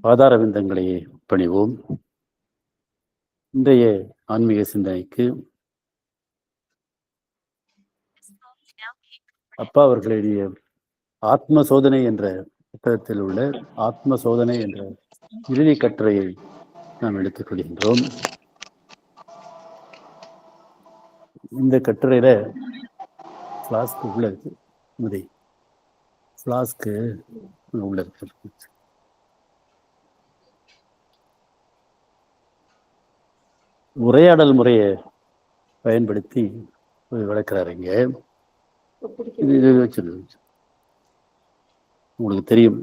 பாதாரவிந்தங்களை பணிவோம். இன்றைய ஆன்மீக சிந்தனைக்கு அப்பா அவர்களுடைய ஆத்ம சோதனை என்ற புத்தகத்தில் உள்ள ஆத்ம சோதனை என்ற இறுதி கட்டுரையை நாம் எடுத்துக் கொள்கின்றோம். இந்த கட்டுரையில பிளாஸ்க்கு உள்ள இருக்கு, பிளாஸ்க்கு உள்ள இருக்கு. உரையாடல் முறையை பயன்படுத்தி விளக்கிறார். இங்க உங்களுக்கு தெரியும்,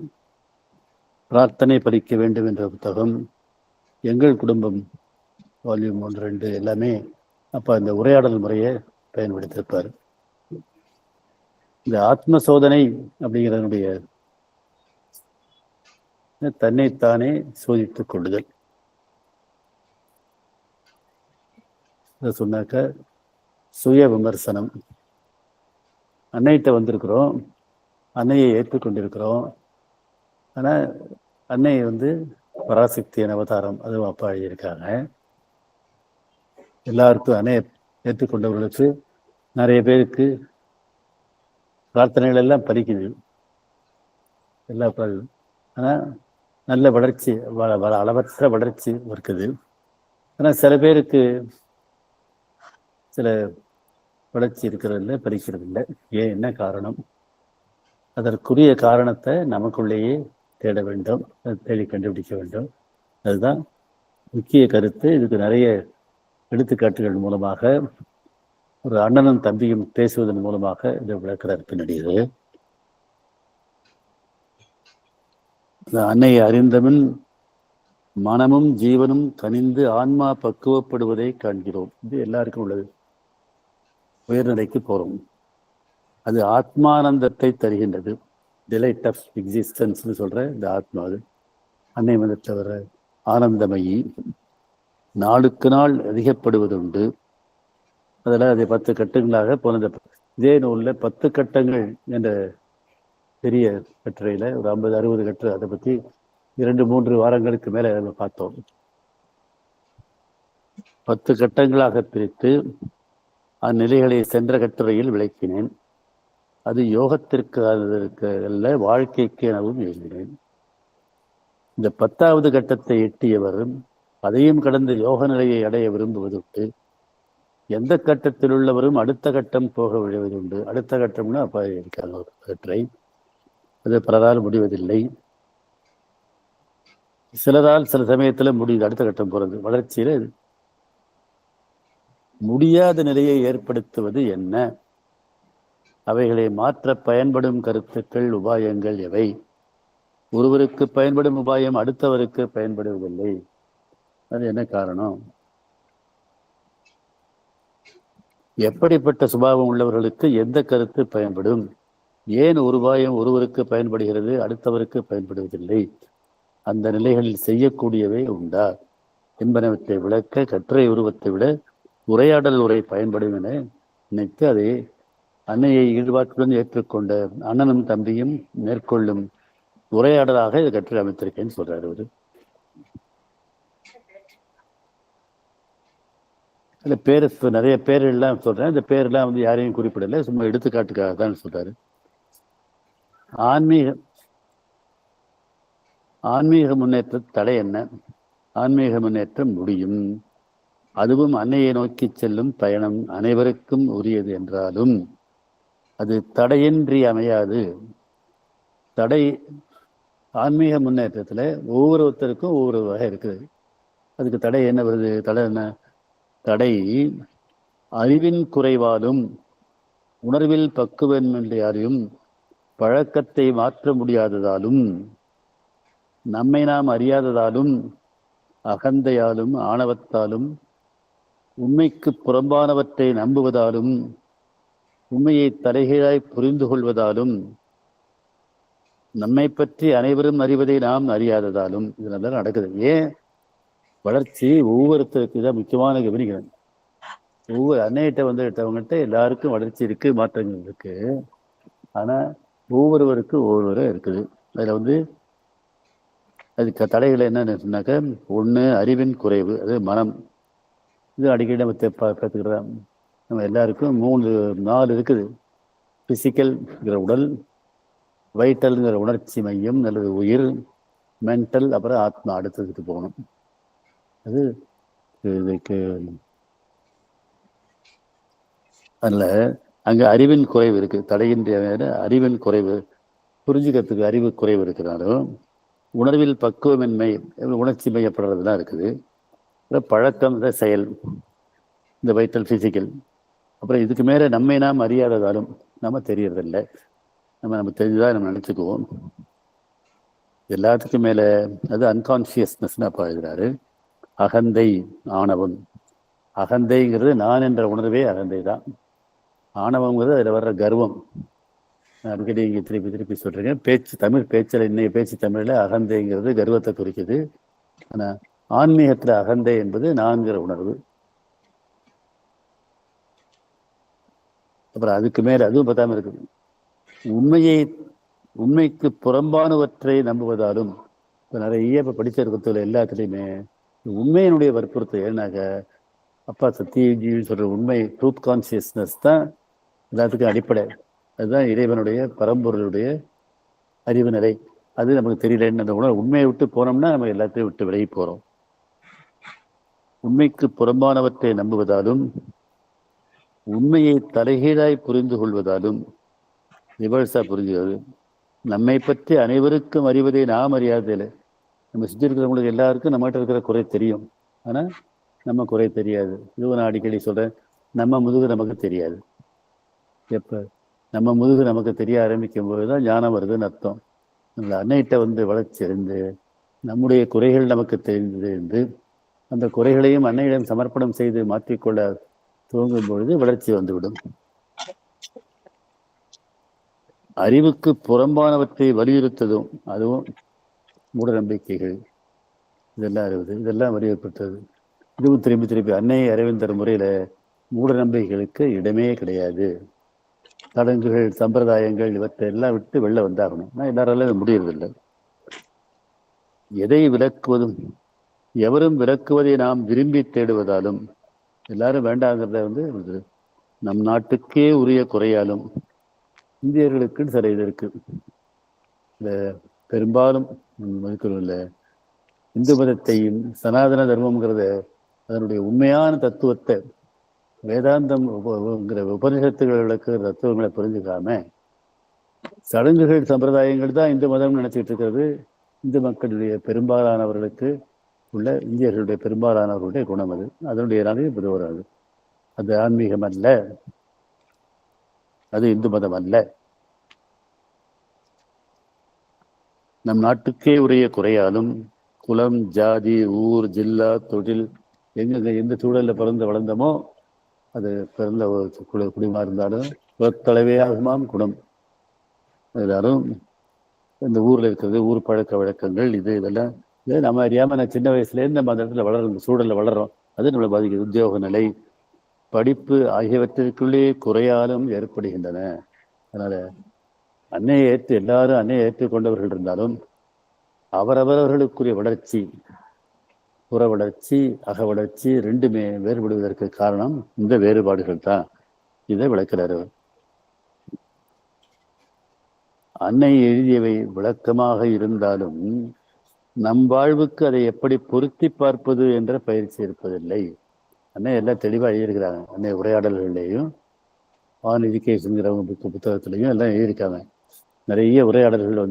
பிரார்த்தனை படிக்க வேண்டும் என்ற புத்தகம், எங்கள் குடும்பம் வால்யூம் 1, 2 எல்லாமே அப்ப இந்த உரையாடல் முறையை பயன்படுத்தியிருப்பார். இந்த ஆத்ம சோதனை அப்படிங்கிறதனுடைய தன்னைத்தானே சோதித்துக் கொள்ளுதல். சொன்னாக்க சுய விமர்சனம். அன்னைகிட்ட வந்திருக்கிறோம், அன்னையை ஏற்றுக்கொண்டிருக்கிறோம். ஆனால் அன்னை பராசக்தியின் அவதாரம், அதுவும் அப்பா எழுதியிருக்காங்க. எல்லாருக்கும் அன்னையை ஏற்றுக்கொண்டவர்களுக்கு நிறைய பேருக்கு பிரார்த்தனைகள் எல்லாம் பலிக்குது, எல்லா ஆனால் நல்ல வளர்ச்சி, அளவற்ற வளர்ச்சி இருக்குது. ஆனால் சில பேருக்கு சில வளர்ச்சி இருக்கிறதில்ல, பறிக்கிறது இல்லை. ஏன், என்ன காரணம்? அதற்குரிய காரணத்தை நமக்குள்ளேயே தேட வேண்டும், தேடி கண்டுபிடிக்க வேண்டும். அதுதான் முக்கிய கருத்து. இதுக்கு நிறைய எடுத்துக்காட்டுகள் மூலமாக, ஒரு அண்ணனும் தம்பியும் பேசுவதன் மூலமாக இதை விளக்கிறார் பின்னாடியது. அன்னையை அறிந்தவன் மனமும் ஜீவனும் கனிந்து ஆன்மா பக்குவப்படுவதை காண்கிறோம். இது எல்லாருக்கும் உள்ளது. உயர்நிலைக்கு போறோம், அது ஆத்மானந்தத்தை தருகின்றது. டிலைட் ஆஃப் எக்ஸிஸ்டன்ஸ் சொல்ற இந்த ஆத்மா, அது அன்னை தவிர ஆனந்தமயி நாளுக்கு நாள் அதிகப்படுவது உண்டு. அதில் அதை 10 கட்டங்களாக போன இதே நூலில் 10 கட்டங்கள் என்ற பெரிய கட்டுரையில் ஒரு 50-60 கட்டுரை, அதை பற்றி 2-3 வாரங்களுக்கு மேலே நம்ம பார்த்தோம். 10 கட்டங்களாக பிரித்து அந்நிலைகளை சென்ற கட்டுரையில் விளக்கினேன். அது யோகத்திற்கு அல்ல, வாழ்க்கைக்கு எனவும் எழுதினேன். இந்த 10வது கட்டத்தை எட்டியவரும் அதையும் கடந்த யோக நிலையை அடைய விரும்புவதுண்டு. எந்த கட்டத்தில் உள்ளவரும் அடுத்த கட்டம் போக விழுவதுண்டு. அடுத்த கட்டம்னா அப்பா இருக்காங்க ஒரு கட்டுரை, அது பலரால் முடிவதில்லை. சிலரால் சில சமயத்தில் முடியுது அடுத்த கட்டம் போறது. வளர்ச்சியில முடியாத நிலையை ஏற்படுத்துவது என்ன? அவைகளை மாற்ற பயன்படும் கருத்துக்கள், உபாயங்கள் எவை? ஒருவருக்கு பயன்படும் உபாயம் அடுத்தவருக்கு பயன்படுவதில்லை. அது என்ன காரணம்? எப்படிப்பட்ட சுபாவம் உள்ளவர்களுக்கு எந்த கருத்து பயன்படும்? ஏன் ஒரு உபாயம் ஒருவருக்கு பயன்படுகிறது, அடுத்தவருக்கு பயன்படுவதில்லை? அந்த நிலைகளில் செய்யக்கூடியவை உண்டா என்பனவற்றை விளக்க கட்டுரை உருவத்தை விட உரையாடல் உரை பயன்படும் என நினைத்து அதை அன்னையை ஈடுபாட்டுடன் ஏற்றுக்கொண்ட அண்ணனும் தம்பியும் மேற்கொள்ளும் உரையாடலாக இதை கட்டுரை அமைத்திருக்கேன்னு சொல்றாரு அவரு. இந்த பேர் நிறைய பேர் எல்லாம் சொல்றேன், இந்த பேரெல்லாம் யாரையும் குறிப்பிடலை, சும்மா எடுத்துக்காட்டுக்காக தான் சொல்றாரு. ஆன்மீக முன்னேற்ற தடை என்ன? ஆன்மீக முன்னேற்றம் முடியும். அதுவும் அன்னையை நோக்கி செல்லும் பயணம் அனைவருக்கும் உரியது என்றாலும் அது தடையின்றி அமையாது. தடை ஆன்மீக முன்னேற்றத்துல ஒவ்வொருத்தருக்கும் ஒவ்வொரு வகை இருக்குது. அதுக்கு தடை என்ன வருது? தடை என்ன? தடை அறிவின் குறைவாலும் உணர்வில் பக்குவமின்றியாரையும் பழக்கத்தை மாற்ற முடியாததாலும் நம்மை நாம் அறியாததாலும் அகந்தையாலும் ஆணவத்தாலும் உண்மைக்கு புறம்பானவற்றை நம்புவதாலும் உண்மையை தலைகீழாய் புரிந்து கொள்வதாலும் நம்மை பற்றி அனைவரும் அறிவதை நாம் அறியாததாலும் இதெல்லாம் நடக்குது. ஏன் வளர்ச்சி ஒவ்வொருத்தருக்கு தான் முக்கியமான கவனிக்கிறேன். ஒவ்வொரு அன்னையிட்ட எடுத்தவங்ககிட்ட எல்லாருக்கும் வளர்ச்சி இருக்கு, மாற்றங்கள் இருக்கு. ஆனா ஒவ்வொருவருக்கும் ஒவ்வொருவரும் இருக்குது. அதுல அதுக்கு தடைகள் என்னன்னு சொன்னாக்க, ஒன்று அறிவின் குறைவு, அது மனம். இது அடிக்கடி நம்ம பார்த்துக்கிறதா. நம்ம எல்லாருக்கும் 4 இருக்குது. பிசிக்கல்ங்கிற உடல், வைட்டல்ங்கிற உணர்ச்சி மையம் அல்லது உயிர், மென்டல், அப்புறம் ஆத்மா அடுத்ததுக்கு போகணும். அது இதுக்கு அதில் அங்கே அறிவின் குறைவு இருக்கு. தடையின்றி அறிவின் குறைவு, புரிஞ்சுக்கிறதுக்கு அறிவு குறைவு இருக்கிறாலும் உணர்வில் பக்குவமின்மை, உணர்ச்சி மையப்படுறதுலாம் இருக்குது. பழக்கம், செயல், இந்த வைட்டல் பிசிக்கல். அப்புறம் இதுக்கு மேலே நம்மை நாம் அறியாததாலும் நம்ம தெரியறதில்லை. நம்ம தெரிஞ்சுதான் நம்ம நினச்சிக்குவோம். எல்லாத்துக்கும் மேலே அது அன்கான்சியஸ்னஸ்ன்னு அப்பா எழுதுறாரு. அகந்தை, ஆணவம். அகந்தைங்கிறது நான் என்ற உணர்வே அகந்தை தான். ஆணவங்கிறது அதில் வர்ற கர்வம். அடிக்கடி இங்கே திருப்பி சொல்றேன். தமிழ் பேச்சில், இன்னைய பேச்சு தமிழில் அகந்தைங்கிறது கர்வத்தை குறிக்குது. ஆனால் ஆன்மீகத்தில் அகந்தை என்பது நான்கிற உணர்வு. அப்புறம் அதுக்கு மேலே அதுவும் பார்த்தாம இருக்குது. உண்மைக்கு புறம்பானவற்றை நம்புவதாலும், இப்போ நிறைய இப்போ படிச்சிருக்கிறதுல எல்லாத்துலேயுமே உண்மையினுடைய வற்புறுத்தல். ஏன்னாக்க அப்பா சத்தியஜீவி சொல்ற உண்மை, ட்ரூத் கான்சியஸ்னஸ் தான் எல்லாத்துக்கும் அடிப்படை. அதுதான் இறைவனுடைய பரம்பொருளுடைய அறிவு நிலை. அது நமக்கு தெரியலன்னு அந்த உண்மையை விட்டு போனோம்னா நம்ம எல்லாத்தையும் விட்டு விலகி போறோம். உண்மைக்கு புறம்பானவற்றை நம்புவதாலும், உண்மையை தலைகீழாய் புரிந்து கொள்வதாலும், ரிவர்ஸா புரிஞ்சுக்கிறது. நம்மை பற்றி அனைவருக்கும் அறிவதை நாம் அறியாதில்லை. நம்ம சுற்றி இருக்கிறவங்களுக்கு எல்லாருக்கும் நம்மகிட்ட இருக்கிற குறை தெரியும், ஆனால் நம்ம குறை தெரியாது. இதுவும் நான் அடிக்கடி சொல்றேன், நம்ம முதுகு நமக்கு தெரியாது. எப்போ நம்ம முதுகு நமக்கு தெரிய ஆரம்பிக்கும் போதுதான் ஞானம் வருதுன்னு அர்த்தம். நம்ம அன்னைகிட்ட வளர்ச்சியறிந்து நம்முடைய குறைகள் நமக்கு தெரிந்து அந்த குறைகளையும் அன்னையிடம் சமர்ப்பணம் செய்து மாற்றிக்கொள்ள துவங்கும் பொழுது வளர்ச்சி வந்துவிடும். அறிவுக்கு புறம்பானவற்றை வலியுறுத்ததும் அதுவும் மூட நம்பிக்கைகள். இதெல்லாம் வலியுறுத்தது. இதுவும் திருப்பி அன்னை அரவிந்தர் முறையில மூட நம்பிக்கைகளுக்கு இடமே கிடையாது. சடங்குகள், சம்பிரதாயங்கள் இவற்றை எல்லாம் விட்டு வெளில வந்தாகணும். ஆனால் எல்லாராலும் முடியறதில்லை. எதை விளக்குவதும், எவரும் விளக்குவதை நாம் விரும்பி தேடுவதாலும், எல்லாரும் வேண்டாங்கிறத நம் நாட்டுக்கே உரிய குறையாலும் இந்தியர்களுக்குன்னு சில இது இருக்கு. இந்த பெரும்பாலும் இல்லை இந்து மதத்தையும் சனாதன தர்மம்ங்கிறத அதனுடைய உண்மையான தத்துவத்தை, வேதாந்தம் உபனிஷத்துகள் விளக்குற தத்துவங்களை புரிஞ்சுக்காம சடங்குகள், சம்பிரதாயங்கள் தான் இந்து மதம் நினைச்சிட்டு இருக்கிறது. இந்து மக்களுடைய பெரும்பாலானவர்களுக்கு உள்ள, இந்தியர்களுடைய பெரும்பாலானவர்களுடைய குணம் அது. அதனுடைய இது வராது. அது ஆன்மீகம் அல்ல, அது இந்து மதம் அல்ல. நம் நாட்டுக்கே உரிய குறையாலும் குலம், ஜாதி, ஊர், ஜில்லா, தொழில், எந்த சூழலில் பிறந்து வளர்ந்தமோ அது பிறந்த குடிமா இருந்தாலும் தலைவையாகுமாம் குணம். எல்லாரும் இந்த ஊரில் இருக்கிறது, ஊர் பழக்க வழக்கங்கள், இதெல்லாம் நம்ம அறியாமல் நான் சின்ன வயசுலேருந்து நம்ம அந்த இடத்துல வளர்றோம், சூழலில் வளர்றோம். அது நம்மளை பாதிக்குது. உத்தியோக நிலை, படிப்பு ஆகியவற்றிற்குள்ளே குறையாலும் ஏற்படுகின்றன. அதனால அன்னையை எல்லாரும் அன்னையை ஏற்றுக்கொண்டவர்கள் இருந்தாலும் அவரவர்களுக்குரிய வளர்ச்சி, புற வளர்ச்சி, அக வளர்ச்சி ரெண்டுமே வேறுபடுவதற்கு காரணம் இந்த வேறுபாடுகள் தான். இதை விளக்கிறார். அன்னை எழுதியவை விளக்கமாக இருந்தாலும் நம் வாழ்வுக்கு அதை எப்படி பொருத்தி பார்ப்பது என்ற பயிற்சி இருப்பதில்லை. அன்னை எல்லாம் தெளிவாக எழுதியிருக்கிறாங்க. அன்னை உரையாடல்கள்லேயும் ஆன் எஜுகேஷனுங்கிறவங்க புத்தகத்துலையும் எல்லாம் எழுதியிருக்காங்க. நிறைய உரையாடல்கள்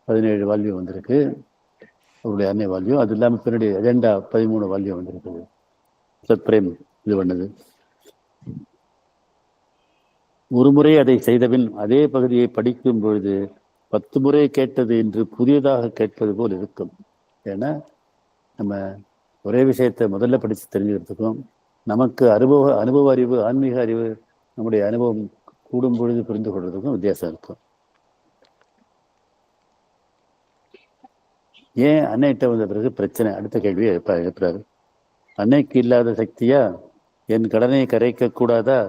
17 வால்யூம் வந்திருக்கு அவருடைய அன்னை வால்யூம். அது இல்லாமல் பின்னாடி அஜெண்டா 13 வால்யூம் வந்திருக்குது. சத்பிரேம் இது பண்ணது. ஒரு முறை அதை செய்தபின் அதே பகுதியை படிக்கும் பொழுது 10 முறை கேட்டது என்று புதியதாக கேட்பது போல் இருக்கும். ஏன்னா நம்ம ஒரே விஷயத்தை முதல்ல படித்து தெரிஞ்சுக்கிறதுக்கும் நமக்கு அனுபவ அறிவு, ஆன்மீக அறிவு, நம்முடைய அனுபவம் கூடும் பொழுது புரிந்து கொள்றதுக்கும் வித்தியாசம் இருக்கும். ஏன் அன்னைகிட்ட வந்த பிறகு பிரச்சனை? அடுத்த கேள்வியை எழுப்புறாரு. அன்னைக்கு இல்லாத சக்தியா? என் கடனை கரைக்க கூடாதா?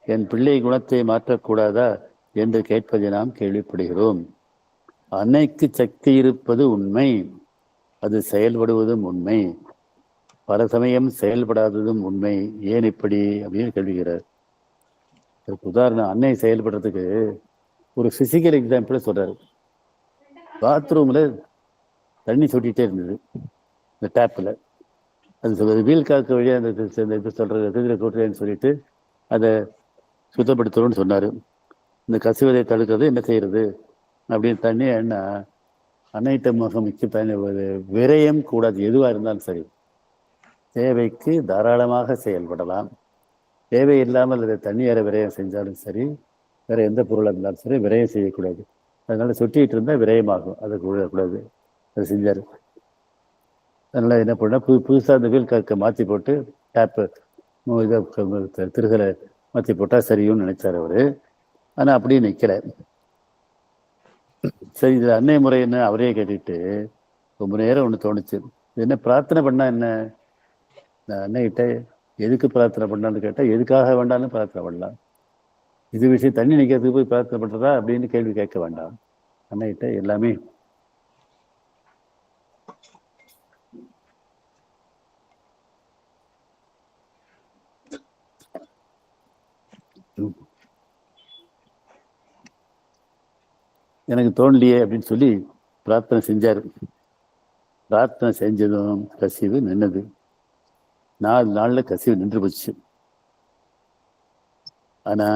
என் பிள்ளை குணத்தை மாற்றக்கூடாதா என்று கேட்பதை நாம் கேள்விப்படுகிறோம். அன்னைக்கு சக்தி இருப்பது உண்மை. அது செயல்படுவதும் உண்மை, பல சமயம் செயல்படாததும் உண்மை. ஏன் இப்படி அப்படின்னு கேள்விக்கிறார். உதாரணம், அன்னை செயல்படுறதுக்கு ஒரு பிசிக்கல் எக்ஸாம்பிள் சொல்றாரு. பாத்ரூம்ல தண்ணி சொட்டிகிட்டே இருந்தது இந்த டேப்பில். அது வீல் காக்க வழியாக அந்த இது சொல்கிறது எதிர கூட்டுறேன்னு சொல்லிட்டு அதை சுத்தப்படுத்தணும்னு சொன்னார். இந்த கசிவதை தடுக்கிறது என்ன செய்யறது அப்படின்னு தண்ணி என்ன அனைத்து முகம் மிக்க பயண விரயம் கூடாது. எதுவாக இருந்தாலும் சரி, தேவைக்கு தாராளமாக செயல்படலாம். தேவை இல்லாமல் அதை தண்ணீரை விரயம் செஞ்சாலும் சரி, வேற எந்த பொருளாக இருந்தாலும் சரி விரயம் செய்யக்கூடாது. அதனால சொட்டிகிட்டு இருந்தால் விரயமாகும், அதை கூடாது. அதை செஞ்சார். அதனால என்ன பண்ணா புதுசாக அந்த வீல் காக்க மாற்றி போட்டு டேப்பு இதை திருகலை மாற்றி போட்டால் சரியும்னு நினைச்சார் அவர். ஆனால் அப்படியே நிற்கலை. சரி, இது அன்னை முறை என்ன அவரே கேட்டுட்டு ரொம்ப நேரம் ஒன்று தோணுச்சு. என்ன பிரார்த்தனை பண்ணா என்ன? நான் அன்னைகிட்ட எதுக்கு பிரார்த்தனை பண்ணான்னு கேட்டால், எதுக்காக வேண்டாம்னு பிரார்த்தனை பண்ணலாம். இது விஷயம் தண்ணி நிற்கிறதுக்கு போய் பிரார்த்தனை பண்ணுறதா அப்படின்னு கேள்வி கேட்க வேண்டாம். அன்னைகிட்ட எல்லாமே எனக்கு தோணலையே அப்படின்னு சொல்லி பிரார்த்தனை செஞ்சார். பிரார்த்தனை செஞ்சதும் கசிவு நின்னது. 4 நாள்ல கசிவு நின்று போச்சு. ஆனா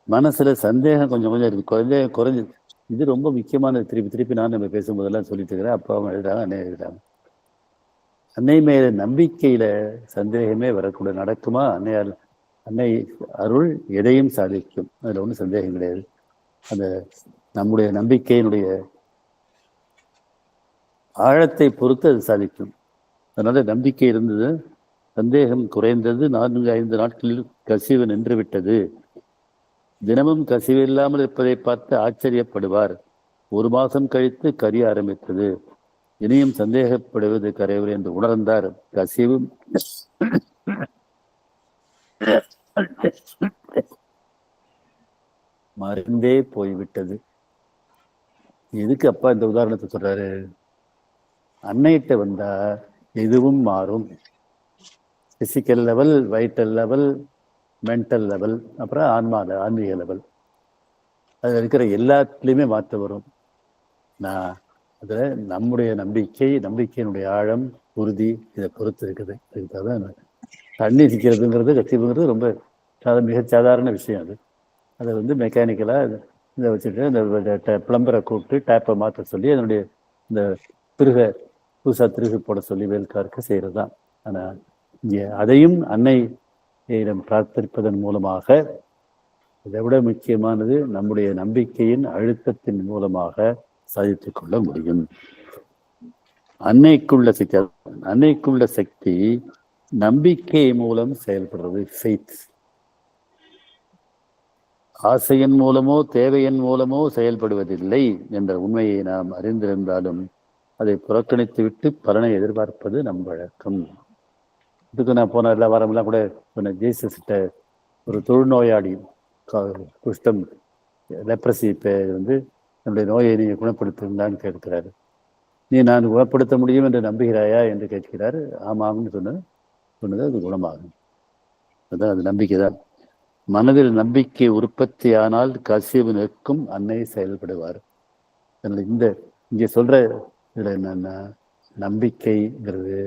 மனசுல சந்தேகம் கொஞ்சம் கொஞ்சம் இருக்கு, குறைஞ்சு. இது ரொம்ப முக்கியமானது. திருப்பி நான் நம்ம பேசும்போதெல்லாம் சொல்லிட்டு இருக்கிறேன். அப்பாவும் எழுதுறாங்க, அன்னை எழுதுறாங்க. அன்னை மேல நம்பிக்கையில சந்தேகமே வரக்கூடாது. நடக்குமா? அன்னை அருள் எதையும் சாதிக்கும், அதுல ஒன்றும் சந்தேகம் கிடையாது. அந்த நம்முடைய நம்பிக்கையினுடைய ஆழத்தை பொறுத்து அது சாதிக்கும். அதனால நம்பிக்கை இருந்தது, சந்தேகம் குறைந்தது. 4-5 நாட்களில் கசிவு நின்று விட்டது. தினமும் கசிவு இல்லாமல் இருப்பதை பார்த்து ஆச்சரியப்படுவார். 1 மாதம் கழித்து கரிய ஆரம்பித்தது. இனியும் சந்தேகப்படுவது கரைவர் என்று உணர்ந்தார். கசிவும் மறைந்தே போய்விட்டது. எதுக்கு அப்பா இந்த உதாரணத்தை சொல்றாரு? அன்னைகிட்ட வந்தா எதுவும் மாறும். Physical level, vital level, mental level, அப்புறம் ஆன்மீக லெவல், அதில் இருக்கிற எல்லாத்துலேயுமே மாற்றம் வரும். நான் அதில் நம்முடைய நம்பிக்கையினுடைய ஆழம், உறுதி, இதை பொறுத்து இருக்குது. அதுக்காக தான் தண்ணி சிக்கிறதுங்கிறது, கசிவுங்கிறது ரொம்ப மிக சாதாரண விஷயம். அதை மெக்கானிக்கலாக இதை வச்சுட்டு இந்த பிளம்பரை கூப்பிட்டு டேப்பை மாற்ற சொல்லி அதனுடைய இந்த புதுசாக திருகு போட சொல்லி வேல்காருக்கு செய்கிறது தான். ஆனால் இங்கே அதையும் அன்னையிடம் பிரார்த்திப்பதன் மூலமாக, இதை விட முக்கியமானது நம்முடைய நம்பிக்கையின் அழுத்தத்தின் மூலமாக சாதித்து கொள்ள முடியும். அன்னைக்குள்ள சக்தி நம்பிக்கை மூலம் செயல்படுறது. ஃபெய்த் ஆசையின் மூலமோ தேவையின் மூலமோ செயல்படுவதில்லை என்ற உண்மையை நாம் அறிந்திருந்தாலும் அதை புறக்கணித்து விட்டு பலனை எதிர்பார்ப்பது நம் வழக்கம். இதுக்கு நான் போன எல்லா வாரம்லாம் கூட சொன்னேன். ஜீசஸ்கிட்ட ஒரு தொழுநோயாளி, குஷ்டம், லெப்ரசி நம்முடைய நோயை நீ குணப்படுத்திருந்தான்னு கேட்கிறாரு. நீ நான் குணப்படுத்த முடியும் என்று நம்புகிறாயா என்று கேட்கிறாரு. ஆமாம்னு சொன்னது அது குணமாகும். அதுதான், அது நம்பிக்கை தான். மனதில் நம்பிக்கை உற்பத்தியானால் கசிவு நிற்கும், அன்னை செயல்படுவார். இங்கே சொல்ற இதுல என்னன்னா, நம்பிக்கைங்கிறது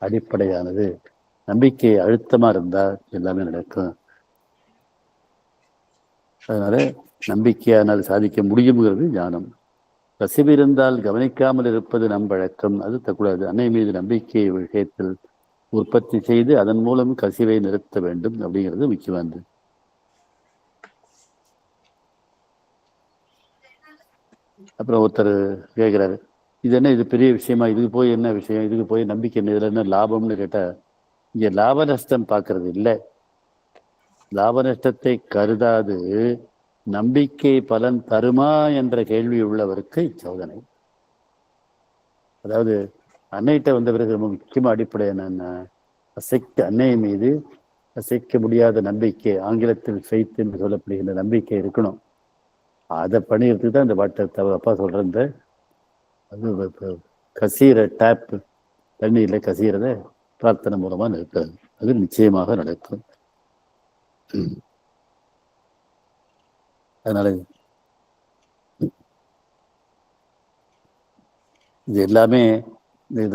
அடிப்படையானது. நம்பிக்கை அழுத்தமா இருந்தா எல்லாமே நடக்கும். அதனால நம்பிக்கையானால் சாதிக்க முடியுங்கிறது ஞானம். கசிவு இருந்தால் கவனிக்காமல் இருப்பது நம் வழக்கம். அது தக்கூடாது. அன்னை மீது நம்பிக்கை விஷயத்தில் உற்பத்தி செய்து அதன் மூலம் கசிவை நிறுத்த வேண்டும் அப்படிங்கிறது முக்கியமானது. அப்புறம் ஒருத்தர் கேட்குறாரு, இது என்ன, இது பெரிய விஷயமா, இதுக்கு போய் என்ன விஷயம், இதுக்கு போய் நம்பிக்கை என்ன, இதில் என்ன லாபம்னு கேட்டால், இங்கே லாப நஷ்டம் பார்க்கறது இல்லை. லாப நஷ்டத்தை கருதாது நம்பிக்கை பலன் தருமா என்ற கேள்வி உள்ளவருக்கு சோதனை. அதாவது அன்னைகிட்ட வந்த பிறகு ரொம்ப முக்கியமாக அடிப்படை என்னன்னா, அன்னை மீது அசைக்க முடியாத நம்பிக்கை, ஆங்கிலத்தில் ஃபெய்த் என்று சொல்லப்படுகின்ற நம்பிக்கை இருக்கணும். அதை பண்ணிக்கிறதுக்கு தான் இந்த பாட்டை அப்பா சொல்கிற இந்த அது கசீர டேப் தண்ணீரில் கசீரத பிரார்த்தனை மூலமாக நிற்கிறது. அது நிச்சயமாக நடக்கும். அதனால இது எல்லாமே இது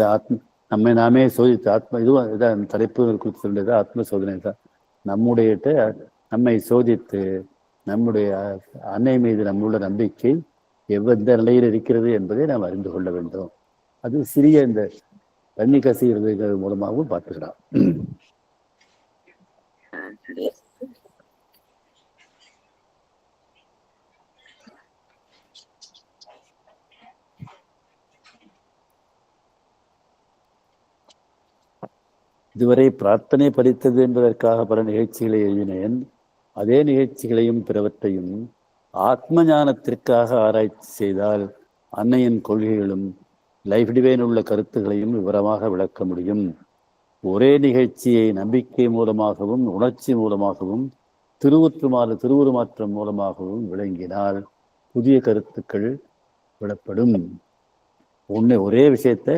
நம்மை நாமே சோதித்து இதுவும் இதான் தலைப்பு குறித்து சொல்றது ஆத்ம சோதனை தான். நம்மை சோதித்து நம்முடைய அன்னை மீது நம்முள்ள நம்பிக்கை எந்த நிலையில் இருக்கிறது என்பதை நாம் அறிந்து கொள்ள வேண்டும். அது சிறிய இந்த தண்ணி கசிகிறது மூலமாகவும் பார்த்துக்கலாம். இதுவரை பிரார்த்தனை பறித்தது என்பதற்காக பல நிகழ்ச்சிகளை எழுதினேன். அதே நிகழ்ச்சிகளையும் பிறவற்றையும் ஆத்ம ஞானத்திற்காக ஆராய்ச்சி செய்தால் அன்னையின் கொள்கைகளும் லைஃப் டிவைன் உள்ள கருத்துக்களையும் விவரமாக விளக்க முடியும். ஒரே நிகழ்ச்சியை நம்பிக்கை மூலமாகவும் உணர்ச்சி மூலமாகவும் திருவுருமாற்றம் மூலமாகவும் விளங்கினால் புதிய கருத்துக்கள் விடப்படும். ஒரே விஷயத்தை